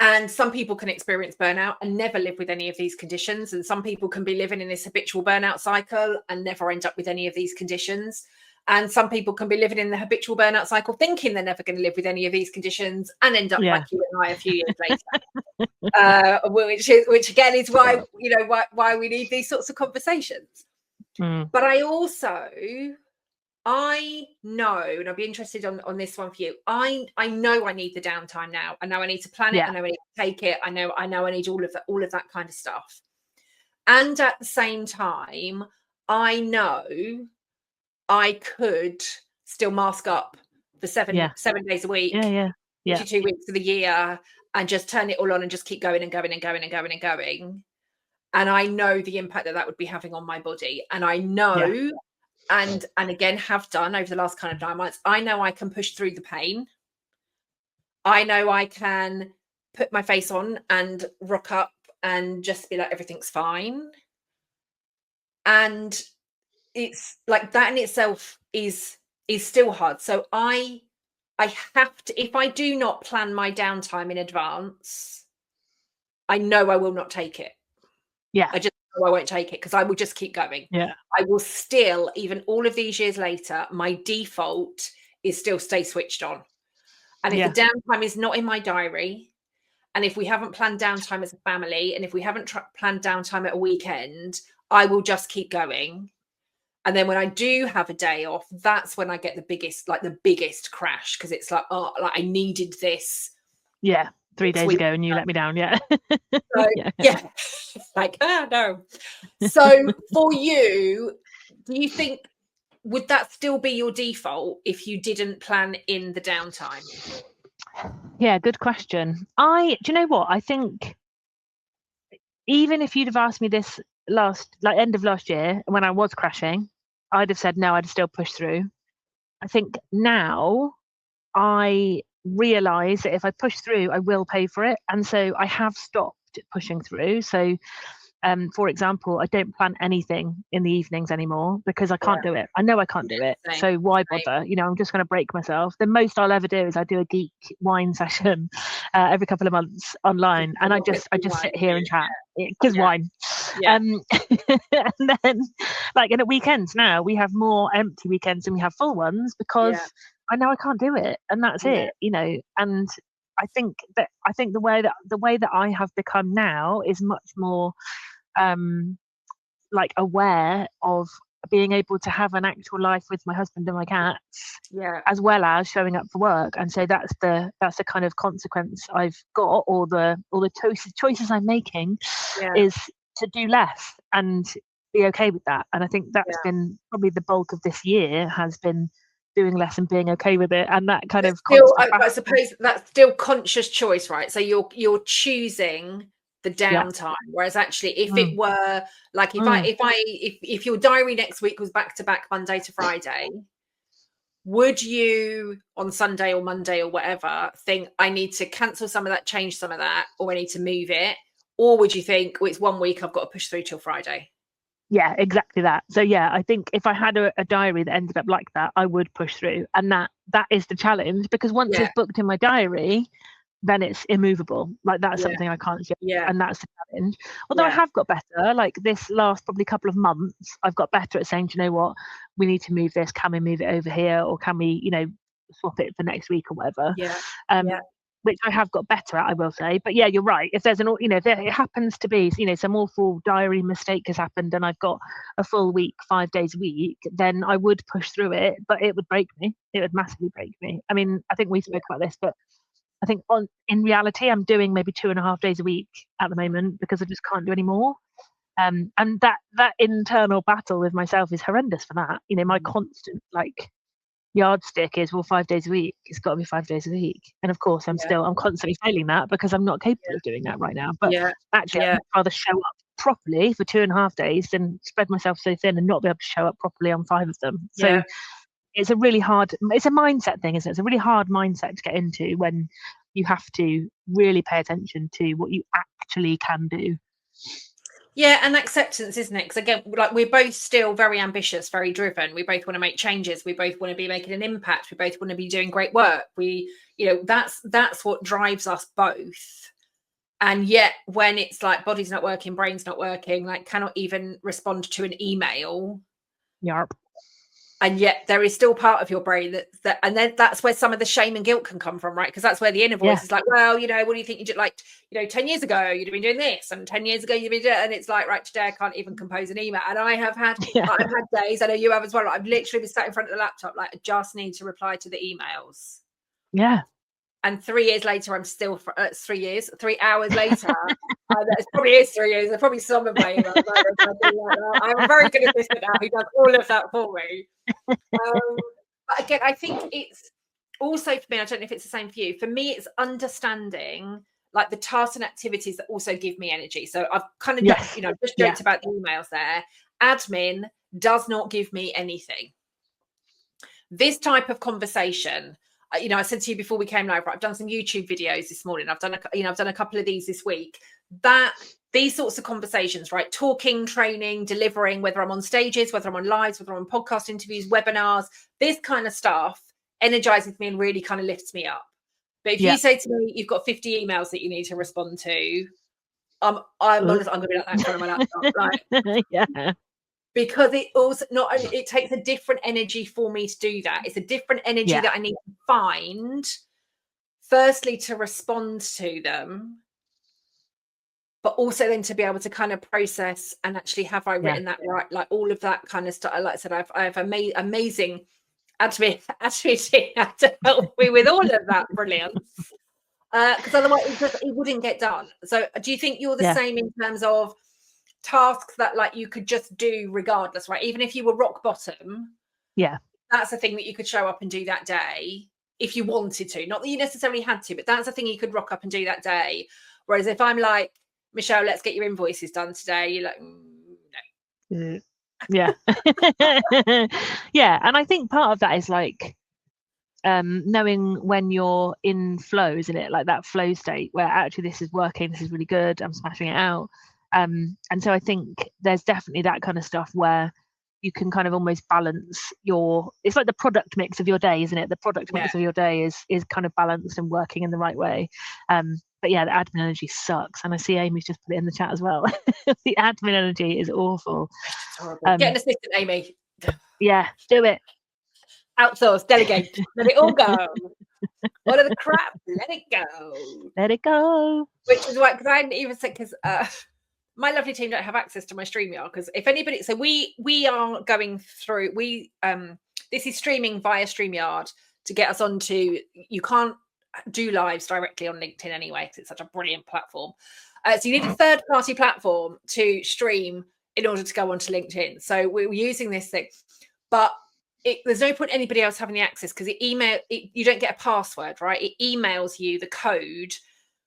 And some people can experience burnout and never live with any of these conditions. And some people can be living in this habitual burnout cycle and never end up with any of these conditions. And some people can be living in the habitual burnout cycle thinking they're never going to live with any of these conditions and end up like you and I a few years later. Which again is why, why we need these sorts of conversations. But I know, and I'll be interested on this one for you. I know I need the downtime now. I know I need to plan it. I know I need to take it. I know I need all of that kind of stuff. And at the same time, I know I could still mask up for 7 days a week, 52 weeks of the year, and just turn it all on and just keep going and going and going and going and going. And I know the impact that would be having on my body. And I know, and again, have done over the last kind of 9 months, I know I can push through the pain. I know I can put my face on and rock up and just be like, everything's fine. And it's like that in itself is still hard. So I have to, if I do not plan my downtime in advance, I know I will not take it. I just know I won't take it because I will just keep going. I will still, even all of these years later, my default is still stay switched on. And if the downtime is not in my diary, and if we haven't planned downtime as a family, and if we haven't planned downtime at a weekend, I will just keep going. And then when I do have a day off, that's when I get the biggest crash, because it's like, oh, like I needed this. 3 days ago and you let me down. So, like, no. So for you, do you think, would that still be your default if you didn't plan in the downtime? Yeah, good question. Do you know what? I think even if you'd have asked me this end of last year when I was crashing, I'd have said no, I'd still push through. I think now I realize that if I push through, I will pay for it. And so I have stopped pushing through. So for example, I don't plan anything in the evenings anymore because I can't do it. I know I can't do it. Same, So why same. bother? You know, I'm just going to break myself. The most I'll ever do is I do a geek wine session every couple of months online, and I just sit here and chat because wine. And then, like, and at weekends now we have more empty weekends than we have full ones because I know I can't do it, and that's it. You know, and I think the way that I have become now is much more like aware of being able to have an actual life with my husband and my cats, as well as showing up for work. And so that's the kind of consequence I've got, or the choices I'm making is to do less and be okay with that. And I think that's been probably the bulk of this year, has been doing less and being okay with it. And that kind of still, I suppose that's still conscious choice, right? So you're choosing the downtime, whereas actually if it were like if your diary next week was back to back Monday to Friday, would you on Sunday or Monday or whatever think I need to cancel some of that, change some of that, or I need to move it? Or would you think, well, it's 1 week, I've got to push through till Friday? Yeah, exactly that. So yeah, I think if I had a diary that ended up like that, I would push through. And that is the challenge, because once it's booked in my diary, then it's immovable. Like that's something I can't shift, and that's the challenge. Although I have got better, like this last probably couple of months, I've got better at saying, do you know what, we need to move this. Can we move it over here, or can we, you know, swap it for next week or whatever? Which I have got better at, I will say. But yeah, you're right. If there's if it happens to be, you know, some awful diary mistake has happened and I've got a full week, 5 days a week, then I would push through it, but it would break me. It would massively break me. I mean, I think we spoke about this, but I think in reality, I'm doing maybe 2.5 days a week at the moment because I just can't do any more. And that internal battle with myself is horrendous for that. You know, my constant like yardstick is, well, 5 days a week. It's got to be 5 days a week. And of course, I'm constantly failing that because I'm not capable of doing that right now. But actually, I'd rather show up properly for 2.5 days than spread myself so thin and not be able to show up properly on 5 of them. So it's a mindset thing, isn't it? It's a really hard mindset to get into when you have to really pay attention to what you actually can do. Yeah, and acceptance, isn't it? Because again, like, we're both still very ambitious, very driven. We both want to make changes. We both want to be making an impact. We both want to be doing great work. We, you know, that's what drives us both. And yet when it's like body's not working, brain's not working, like cannot even respond to an email. Yarp. And yet there is still part of your brain that and then that's where some of the shame and guilt can come from, right? Because that's where the inner voice is like, well, you know, what do you think you did? Like, you know, 10 years ago you'd have been doing this, and 10 years ago you'd been doing, and it's like, right, today I can't even compose an email. And I have had I've had days, I know you have as well, I've literally been sat in front of the laptop like, I just need to reply to the emails. And 3 years later, I'm still 3 hours later. It probably is 3 years. There's probably some of my emails. I'm very good at this now. He does all of that for me. But again, I think it's also for me, I don't know if it's the same for you. For me, it's understanding like the tasks and activities that also give me energy. So I've kind of just joked about the emails there. Admin does not give me anything. This type of conversation, you know, I said to you before we came live, right, I've done some YouTube videos this morning. I've done a couple of these this week. These sorts of conversations, right, talking, training, delivering, whether I'm on stages, whether I'm on lives, whether I'm on podcast interviews, webinars, this kind of stuff energizes me and really kind of lifts me up. But if you say to me, you've got 50 emails that you need to respond to, I'm honest, I'm going to be like that in front of my laptop, like, because it also not only it takes a different energy for me to do that. It's a different energy that I need to find, firstly, to respond to them, but also then to be able to kind of process and actually, have I written that right? Like all of that kind of stuff. Like I said, I have amazing admin to help me with all of that brilliance. Because otherwise it wouldn't get done. So do you think you're the same in terms of tasks that like you could just do regardless, right? Even if you were rock bottom, that's a thing that you could show up and do that day if you wanted to. Not that you necessarily had to, but that's a thing you could rock up and do that day. Whereas if I'm like, Michelle, let's get your invoices done today, you're like, no. Yeah. And I think part of that is like knowing when you're in flow, isn't it? Like that flow state where actually this is working, this is really good, I'm smashing it out. And so I think there's definitely that kind of stuff where you can kind of almost balance it's like the product mix of your day, isn't it? The product mix of your day is kind of balanced and working in the right way. But yeah, the admin energy sucks. And I see Amy's just put it in the chat as well. The admin energy is awful. It's horrible. Get an assistant, Amy. Yeah, do it. Outsource, delegate, let it all go. All of the crap, let it go. Let it go. Which is why, because I didn't even say, because my lovely team don't have access to my StreamYard. Because if anybody, so we are going through, this is streaming via StreamYard to get us onto, you can't do lives directly on LinkedIn anyway, because it's such a brilliant platform. So you need a third-party platform to stream in order to go onto LinkedIn. So we're using this thing, but there's no point anybody else having the access, because you don't get a password, right? It emails you the code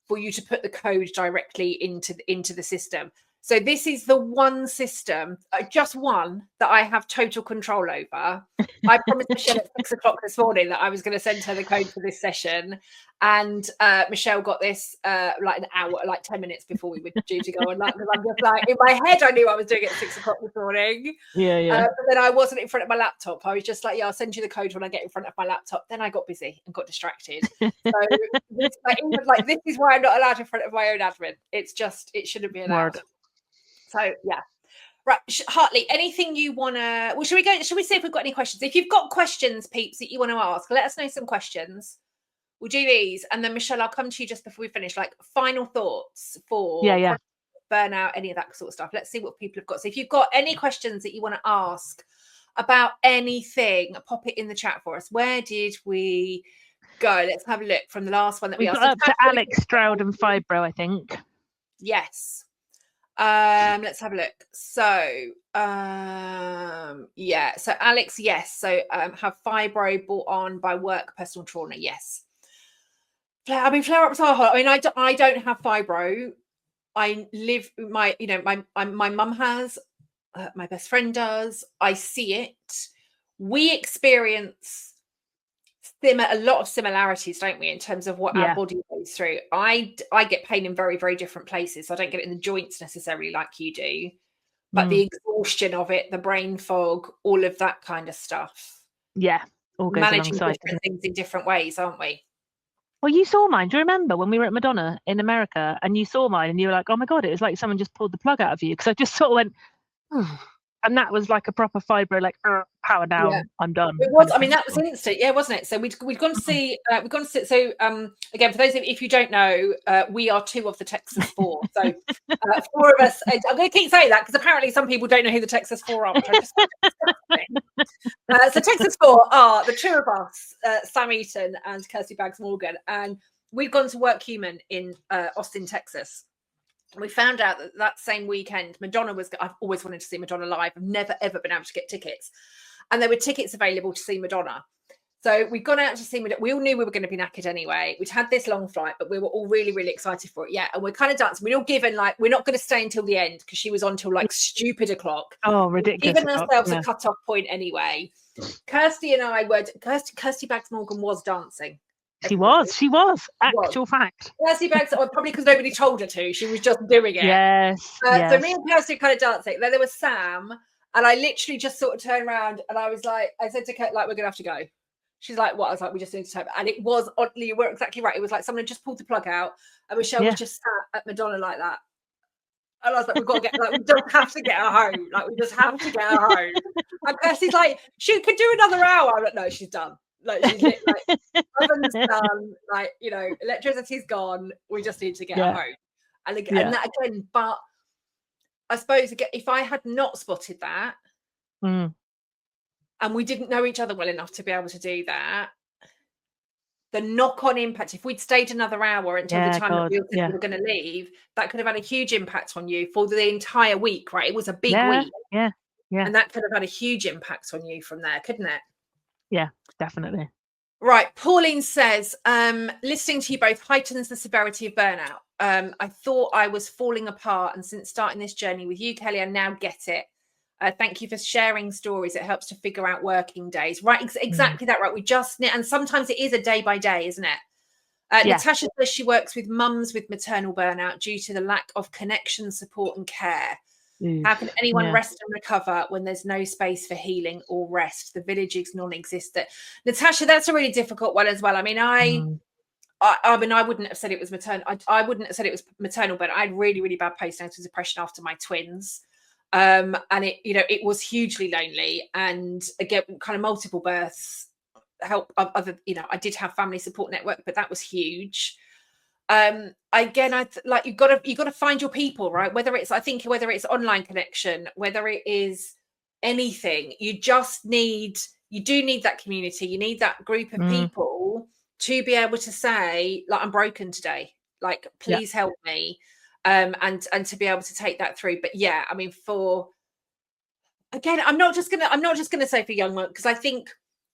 for you to put the code directly into the system. So this is the one system, just one, that I have total control over. I promised Michelle at 6 o'clock this morning that I was going to send her the code for this session. And Michelle got this like an hour, like 10 minutes before we were due to go. And like, because I'm just like, in my head, I knew I was doing it at 6 o'clock this morning. Yeah. But then I wasn't in front of my laptop. I was just like, yeah, I'll send you the code when I get in front of my laptop. Then I got busy and got distracted. So this is why I'm not allowed in front of my own admin. It's just, it shouldn't be allowed. So yeah. Right, Hartley, anything you want to, well, should we see if we've got any questions? If you've got questions, peeps, that you want to ask, let us know some questions. We'll do these. And then Michelle, I'll come to you just before we finish, like final thoughts for burnout, any of that sort of stuff. Let's see what people have got. So if you've got any questions that you want to ask about anything, pop it in the chat for us. Where did we go? Let's have a look from the last one that we asked. Got up to Alex Stroud and Fibro, I think. Yes. Let's have a look. So so Alex, yes. So have fibro brought on by work personal trauma, yes. I mean, flare ups are hot. I mean, I don't have fibro. I live my mum has, my best friend does. I see it. We experience a lot of similarities, don't we, in terms of what our body goes through. I get pain in very, very different places. So I don't get it in the joints necessarily like you do, but the exhaustion of it, the brain fog, all of that kind of stuff. Yeah, all goes managing alongside different things in different ways, aren't we? Well, you saw mine. Do you remember when we were at Madonna in America and you saw mine and you were like, oh my God, it was like someone just pulled the plug out of you? Because I just sort of went, and that was like a proper fibro, like power down, I'm done. It was. I mean, that was instant, wasn't it? So we'd gone to see. So again, for those of you, if you don't know, we are 2 of the Texas 4. So 4 of us. I'm going to keep saying that because apparently some people don't know who the Texas 4 are. Which I just so Texas 4 are the 2 of us, Sam Eaton and Kirsty Baggs Morgan, and we'd gone to Work Human in Austin, Texas. We found out that same weekend, Madonna was. I've always wanted to see Madonna live. I've never ever been able to get tickets, and there were tickets available to see Madonna. So we'd gone out to see Madonna. We all knew we were going to be knackered anyway. We'd had this long flight, but we were all really, really excited for it. Yeah, and we're kind of dancing. We're all given like we're not going to stay until the end because she was on till like stupid o'clock. Oh, ridiculous! Giving ourselves a cut-off point anyway. Kirsty and I were. Kirsty Baggs Morgan was dancing. She was. Actual fact. Kirsty Baggs, probably because nobody told her to. She was just doing it. Yes. So me and Kirsty kind of dancing. Then there was Sam, and I literally just sort of turned around and I was like, I said to Kurt, like, we're gonna have to go. She's like, what? I was like, we just need to type. And it was oddly, you were exactly right. It was like someone had just pulled the plug out, and Michelle was just sat at Madonna like that. And I was like, we've got to get, like, we don't have to get her home. Like, we just have to get her home. And Kirsty's like, she could do another hour. I'm like, no, she's done. Like, she's like, oven's done, like, you know, electricity's gone, we just need to get her home. And again, and that again, but I suppose again, if I had not spotted that and we didn't know each other well enough to be able to do that, the knock-on impact, if we'd stayed another hour until the time that we were going to leave, that could have had a huge impact on you for the entire week, right? It was a big week. Yeah. And that could have had a huge impact on you from there, couldn't it? Yeah, definitely. Right. Pauline says, listening to you both heightens the severity of burnout. I thought I was falling apart, and since starting this journey with you, Kelly, I now get it. Thank you for sharing stories. It helps to figure out working days. Right, exactly that, right? We just need, and sometimes it is a day by day, isn't it? Natasha says she works with mums with maternal burnout due to the lack of connection, support, and care. How can anyone rest and recover when there's no space for healing or rest? The village is non-existent. Natasha, that's a really difficult one as well. I mean, I wouldn't have said it was maternal. I wouldn't have said it was maternal, but I had really, really bad postnatal depression after my twins. And it was hugely lonely, and again, kind of multiple births help other, I did have family support network, but that was huge. Again, you've got to find your people, right? Whether it's online connection, whether it is anything, you do need that community. You need that group of people to be able to say, like, I'm broken today, like, please help me. And to be able to take that through. But yeah, I mean, I'm not just gonna say for young ones, because I think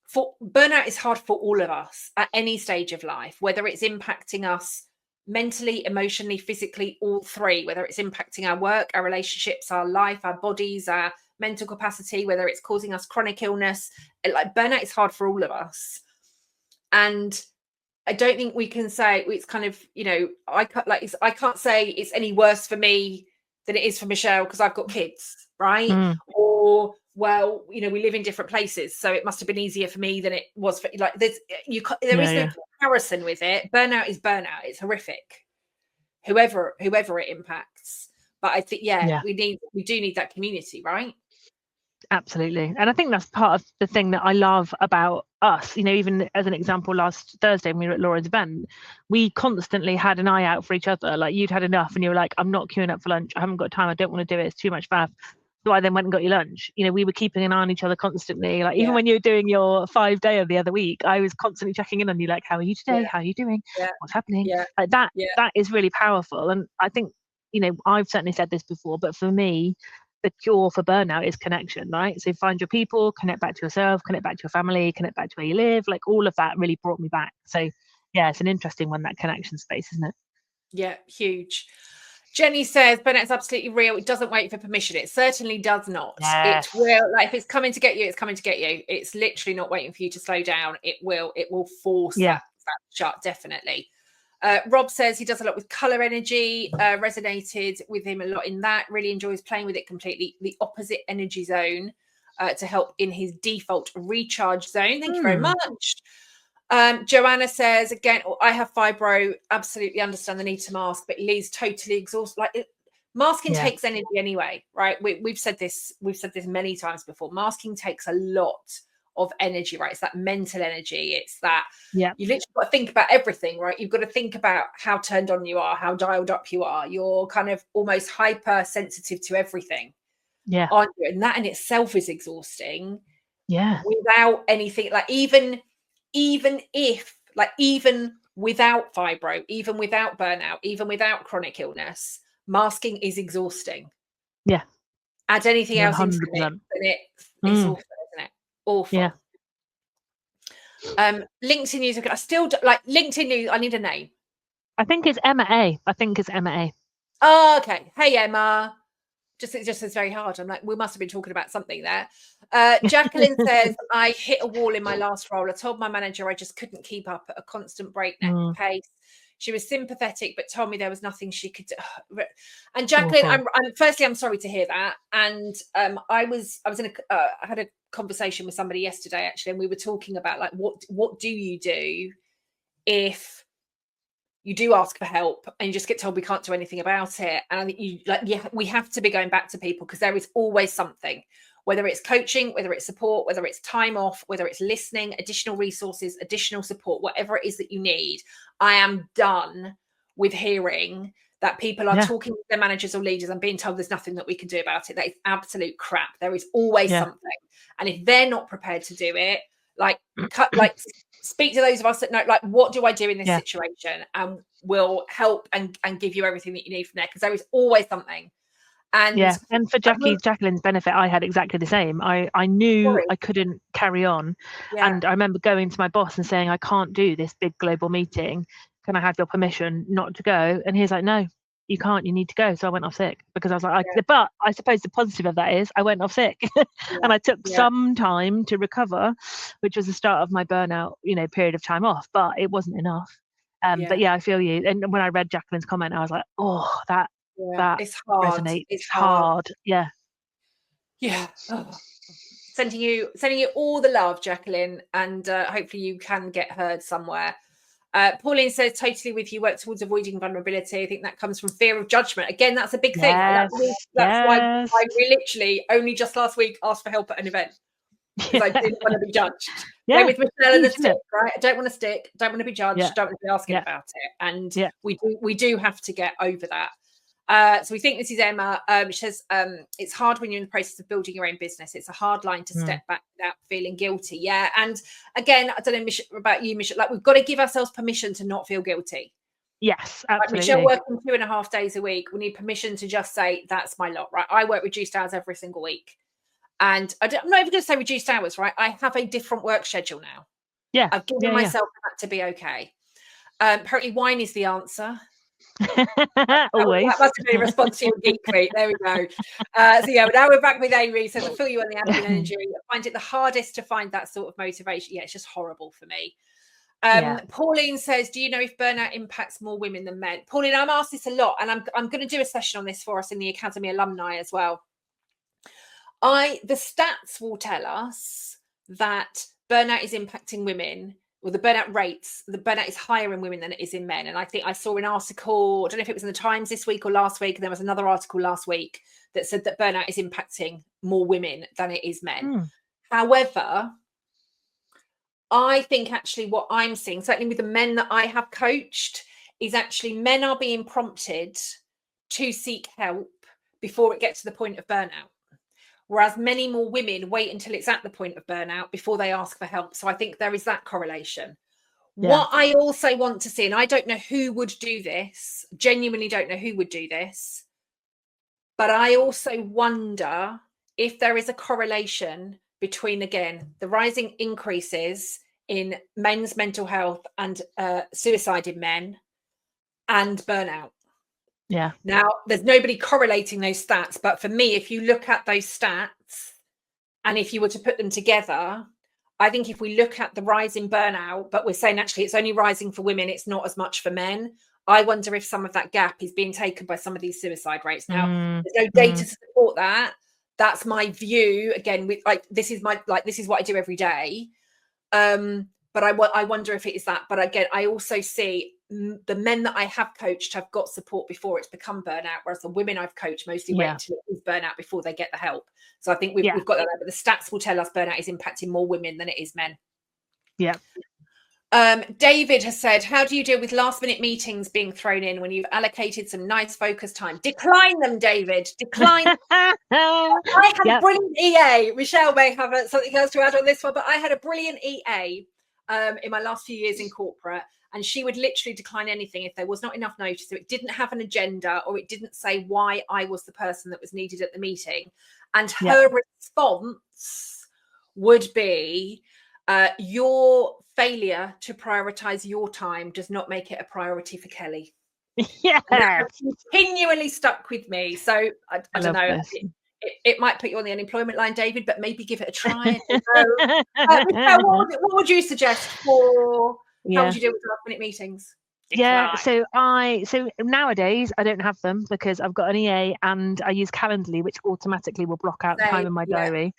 for burnout is hard for all of us at any stage of life, whether it's impacting us mentally, emotionally, physically, all three, whether it's impacting our work, our relationships, our life, our bodies, our mental capacity, whether it's causing us chronic illness. Like, burnout is hard for all of us. And I don't think we can say it's kind of, I can't say it's any worse for me than it is for Michelle because I've got kids, right? Or, well, we live in different places, so it must have been easier for me than it was for, like, there is no comparison with it. Burnout is burnout. It's horrific, whoever it impacts. But I think, we do need that community, right? Absolutely. And I think that's part of the thing that I love about us. Even as an example, last Thursday when we were at Lauren's event, we constantly had an eye out for each other. Like, you'd had enough and you were like, I'm not queuing up for lunch. I haven't got time. I don't want to do it. It's too much faff. So I then went and got you lunch. We were keeping an eye on each other constantly. Like, even when you were doing your 5-day of the other week, I was constantly checking in on you, like, how are you today? How are you doing? What's happening? Like that is really powerful. And I think, I've certainly said this before, but for me, the cure for burnout is connection, right? So find your people, connect back to yourself, connect back to your family, connect back to where you live. Like, all of that really brought me back. So yeah, it's an interesting one, that connection space, isn't it? Yeah, huge. Jenny says burnout's absolutely real. It doesn't wait for permission. It certainly does not. Yes. It will, like, if it's coming to get you, it's coming to get you. It's literally not waiting for you to slow down. It will force that shut, definitely. Rob says he does a lot with color energy, resonated with him a lot in that, really enjoys playing with it completely. The opposite energy zone to help in his default recharge zone. Thank you very much. Joanna says, again, I have fibro, absolutely understand the need to mask, but Lee's totally exhausted. Like, masking takes energy anyway, right? We've said this many times before. Masking takes a lot of energy, right? It's that mental energy. It's that you literally got to think about everything, right? You've got to think about how turned on you are, how dialed up you are. You're kind of almost hypersensitive to everything, aren't you? And that in itself is exhausting. Without anything, like, even without fibro, even without burnout, even without chronic illness, masking is exhausting. Add anything else into it, and it's awful, isn't it? Awful. LinkedIn news. I still like LinkedIn news. I need a name. I think it's Emma A. Oh, okay. Hey, Emma. It just is very hard. I'm like, we must have been talking about something there. Jacqueline says, I hit a wall in my last role. I told my manager I just couldn't keep up at a constant breakneck pace. She was sympathetic, but told me there was nothing she could do. And Jacqueline, firstly, I'm sorry to hear that. And I had a conversation with somebody yesterday, actually, and we were talking about, like, what do you do if you do ask for help and you just get told we can't do anything about it? And I think we have to be going back to people, because there is always something, whether it's coaching, whether it's support, whether it's time off, whether it's listening, additional resources, additional support, whatever it is that you need. I am done with hearing that people are talking to their managers or leaders and being told there's nothing that we can do about it. That is absolute crap. There is always something. And if they're not prepared to do it, speak to those of us that know, like, what do I do in this situation? And we'll help and give you everything that you need from there, because there is always something. And for Jacqueline's benefit, I had exactly the same. I knew I couldn't carry on. And I remember going to my boss and saying, I can't do this big global meeting. Can I have your permission not to go? And he's like, no, you need to go. So I went off sick because I was like, but I suppose the positive of that is I went off sick and I took some time to recover, which was the start of my burnout, period of time off, but it wasn't enough. But yeah, I feel you. And when I read Jacqueline's comment, I was like, oh, that it's hard. resonates. It's hard. Yeah. Oh. Sending you all the love, Jacqueline, and hopefully you can get heard somewhere. Pauline says, totally with you, work towards avoiding vulnerability. I think that comes from fear of judgment. Again, that's a big thing. That's why I literally only just last week asked for help at an event. Because I didn't want to be judged. Yeah, with Michelle and the stick, right? I don't want to stick, don't want to be judged, don't want to be asking about it. And we do have to get over that. So we think this is Emma. She says, it's hard when you're in the process of building your own business. It's a hard line to step back without feeling guilty. Yeah. And again, I don't know about you, Michelle, like we've got to give ourselves permission to not feel guilty. Yes, absolutely. Like Michelle working 2.5 days a week, we need permission to just say, that's my lot, right? I work reduced hours every single week. And I'm not even going to say reduced hours, right? I have a different work schedule now. Yeah. I've given myself that to be okay. Apparently wine is the answer. Always. That must have been a response to your geek tweet. There we go. So now we're back with Amy. Says, I feel you on the admin energy. I find it the hardest to find that sort of motivation. Yeah, it's just horrible for me. Pauline says, do you know if burnout impacts more women than men? Pauline, I'm asked this a lot, and I'm going to do a session on this for us in the Academy alumni as well. The stats will tell us that burnout is impacting women, or the burnout is higher in women than it is in men. And I think I saw an article, I don't know if it was in the Times this week or last week, and there was another article last week that said that burnout is impacting more women than it is men. However, I think actually what I'm seeing, certainly with the men that I have coached, is actually men are being prompted to seek help before it gets to the point of burnout. Whereas many more women wait until it's at the point of burnout before they ask for help. So I think there is that correlation. What I also want to see, and I don't know who would do this, genuinely don't know who would do this, but I also wonder if there is a correlation between, again, the rising increases in men's mental health and suicide in men and burnout. Yeah. Now, there's nobody correlating those stats, but for me, if you look at those stats and if you were to put them together, I think if we look at the rise in burnout, but we're saying actually it's only rising for women, it's not as much for men. I wonder if some of that gap is being taken by some of these suicide rates. Now, there's no data to support that. That's my view. Again, with this is what I do every day. But I wonder if it is that. But again, I also see the men that I have coached have got support before it's become burnout, whereas the women I've coached mostly wait until it is burnout before they get the help. So I think we've got that. But the stats will tell us burnout is impacting more women than it is men. Yeah. David has said, how do you deal with last minute meetings being thrown in when you've allocated some nice focus time? Decline them, David. Decline. I had a brilliant EA. Michelle may have something else to add on this one, but I had a brilliant EA in my last few years in corporate, and she would literally decline anything if there was not enough notice, so it didn't have an agenda or it didn't say why I was the person that was needed at the meeting. And her response would be, your failure to prioritize your time does not make it a priority for Kelly. Yeah, continually stuck with me. So I don't know. It might put you on the unemployment line, David, but maybe give it a try. Michelle, what would you suggest for how would you deal with last minute meetings? Yeah, so nowadays I don't have them because I've got an EA and I use Calendly, which automatically will block out time in my diary.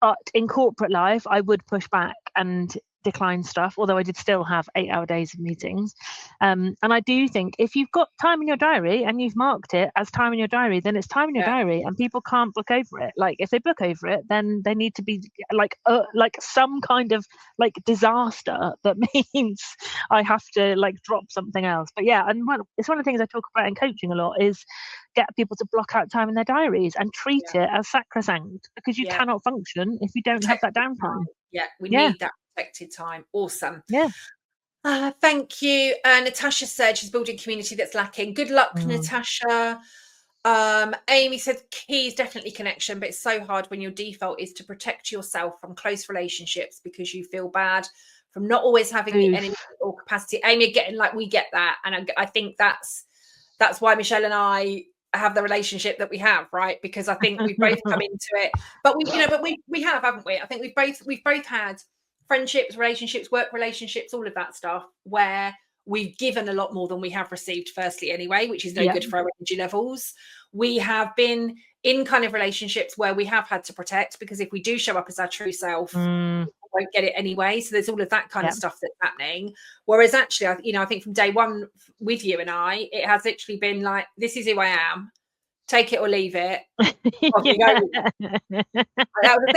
But in corporate life, I would push back and decline stuff, although I did still have 8-hour days of meetings. And I do think if you've got time in your diary and you've marked it as time in your diary, then it's time in your diary and people can't book over it. Like if they book over it, then they need to be like some kind of like disaster that means I have to like drop something else. But yeah, and it's one of the things I talk about in coaching a lot is get people to block out time in their diaries and treat it as sacrosanct, because you cannot function if you don't have that downtime. We need that protected time. Awesome. Thank you. Natasha said she's building a community that's lacking. Good luck, Natasha. Amy said key is definitely connection, but it's so hard when your default is to protect yourself from close relationships because you feel bad from not always having the energy or capacity. Amy, getting we get that, and I think that's That's why Michelle and I have the relationship that we have, right? Because I think we've both come into it, but we have, haven't we? I think we've both had friendships, relationships, work relationships, all of that stuff where we've given a lot more than we have received, firstly, anyway, which is no good for our energy levels. We have been in kind of relationships where we have had to protect, because if we do show up as our true self, we won't get it anyway. So there's all of that kind of stuff that's happening. Whereas actually, I think from day one with you and I, it has literally been like, this is who I am. Take it or leave it. That was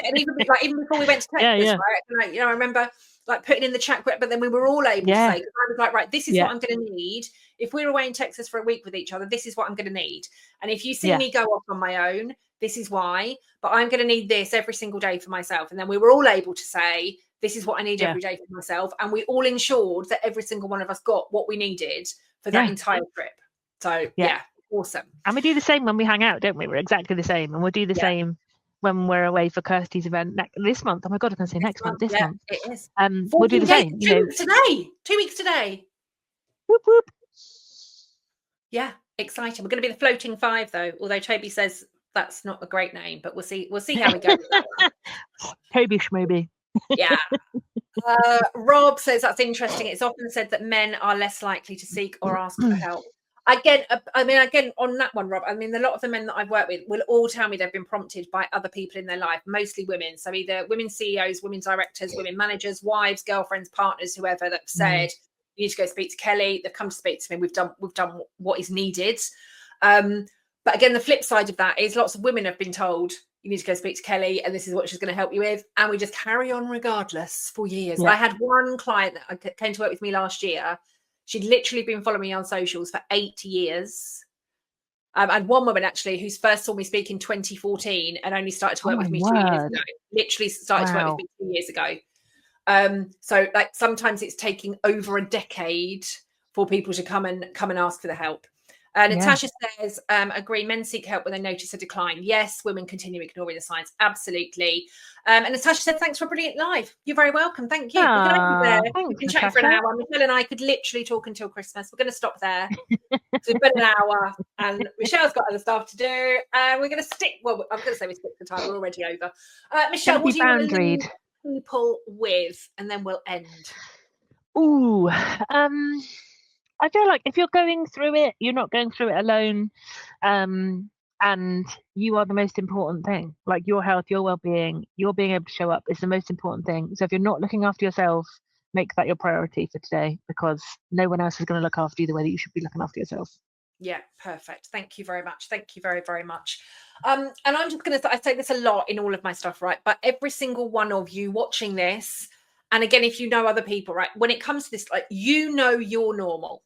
and even before we went to Texas, right? And I remember like putting in the chat, but then we were all able to say, because I was like, right, this is what I'm going to need. If we're away in Texas for a week with each other, this is what I'm going to need. And if you see me go off on my own, this is why. But I'm going to need this every single day for myself. And then we were all able to say, this is what I need every day for myself. And we all ensured that every single one of us got what we needed for that entire trip. So awesome. And we do the same when we hang out, don't we? We're exactly the same. And we'll do the same when we're away for Kirsty's event this month. Oh my God, I can say next month. This month. It is. We'll do the same. 2 weeks today. 2 weeks today. Whoop, whoop. Yeah, exciting. We're going to be the Floating Five, though. Although Toby says that's not a great name, but we'll see. We'll see how we go with that one. Toby Schmoby. Yeah. Rob says that's interesting. It's often said that men are less likely to seek or ask for help. Again, on that one, Rob, I mean, a lot of the men that I've worked with will all tell me they've been prompted by other people in their life, mostly women. So either women CEOs, women directors, women managers, wives, girlfriends, partners, whoever, that have said, you need to go speak to Kelly. They've come to speak to me. We've done what is needed. But again, the flip side of that is lots of women have been told, you need to go speak to Kelly and this is what she's going to help you with. And we just carry on regardless for years. I had one client that came to work with me last year. She'd literally been following me on socials for 8 years. And one woman actually who's first saw me speak in 2014 and only started to work with me 2 years ago. Literally started to work with me 2 years ago. So like sometimes it's taking over a decade for people to come and ask for the help. Natasha says, agree, men seek help when they notice a decline. Yes, women continue ignoring the signs. Absolutely. And Natasha said, thanks for a brilliant live. You're very welcome. Thank you. We're going to be there. We've been chatting for an hour. Michelle and I could literally talk until Christmas. We're going to stop there. So it's been an hour and Michelle's got other stuff to do. And we're going to stick, well, I'm going to say we stick to time. We're already over. Michelle, what do you want to leave people with? And then we'll end. Ooh, I feel like if you're going through it, you're not going through it alone. And you are the most important thing. Like your health, your well-being, your being able to show up is the most important thing. So if you're not looking after yourself, make that your priority for today, because no one else is going to look after you the way that you should be looking after yourself. Yeah, perfect. Thank you very much. Thank you very, very much. And I'm just going to, I say this a lot in all of my stuff, right? But every single one of you watching this, and again, if you know other people, right, when it comes to this, like, you know, you're normal.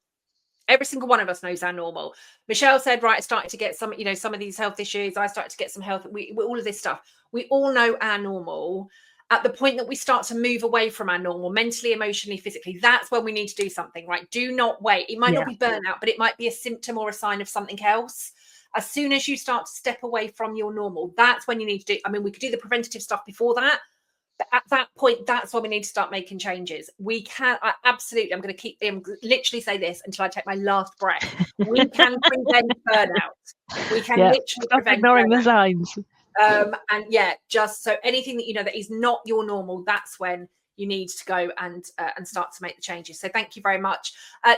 Every single one of us knows our normal. Michelle said, right, I started to get some, some of these health issues. I started to get some health, all of this stuff. We all know our normal. At the point that we start to move away from our normal, mentally, emotionally, physically, that's when we need to do something, right? Do not wait. It might not be burnout, but it might be a symptom or a sign of something else. As soon as you start to step away from your normal, that's when you need to do, I mean, we could do the preventative stuff before that, but at that point, that's when we need to start making changes. We can, absolutely, I'm going to literally say this until I take my last breath. We can prevent burnout. We can literally stop prevent ignoring burnout. the signs. And just so anything that that is not your normal, that's when you need to go and start to make the changes. So thank you very much.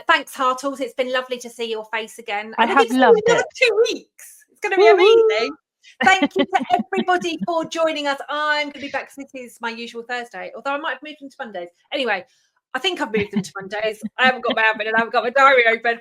Thanks, Hartles. It's been lovely to see your face again. I have loved it. 2 weeks. It's going to be amazing. Thank you to everybody for joining us. I'm going to be back because this is my usual Thursday, although I might have moved them to Mondays. Anyway, I think I've moved them to Mondays. I haven't got my admin and I haven't got my diary open.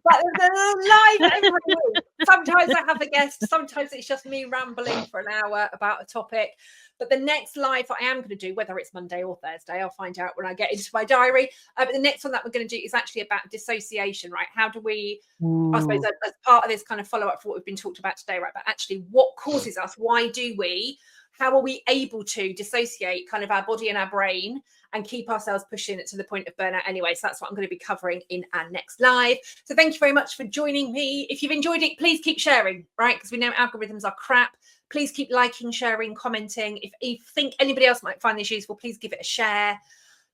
But there's live every week. Sometimes I have a guest. Sometimes it's just me rambling for an hour about a topic. But the next live I am going to do, whether it's Monday or Thursday, I'll find out when I get into my diary. But the next one that we're going to do is actually about dissociation, right? How do we, I suppose, as part of this kind of follow-up for what we've been talked about today, right? But actually, what causes us? Why do we? How are we able to dissociate kind of our body and our brain and keep ourselves pushing it to the point of burnout anyway? So that's what I'm going to be covering in our next live. So thank you very much for joining me. If you've enjoyed it, please keep sharing, right? Because we know algorithms are crap. Please keep liking, sharing, commenting. If you think anybody else might find this useful, please give it a share.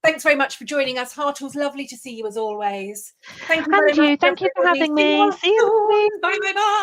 Thanks very much for joining us. Hartle's lovely to see you as always. Thank you And very much. you, thank you for everybody. having me. See you. Bye bye bye.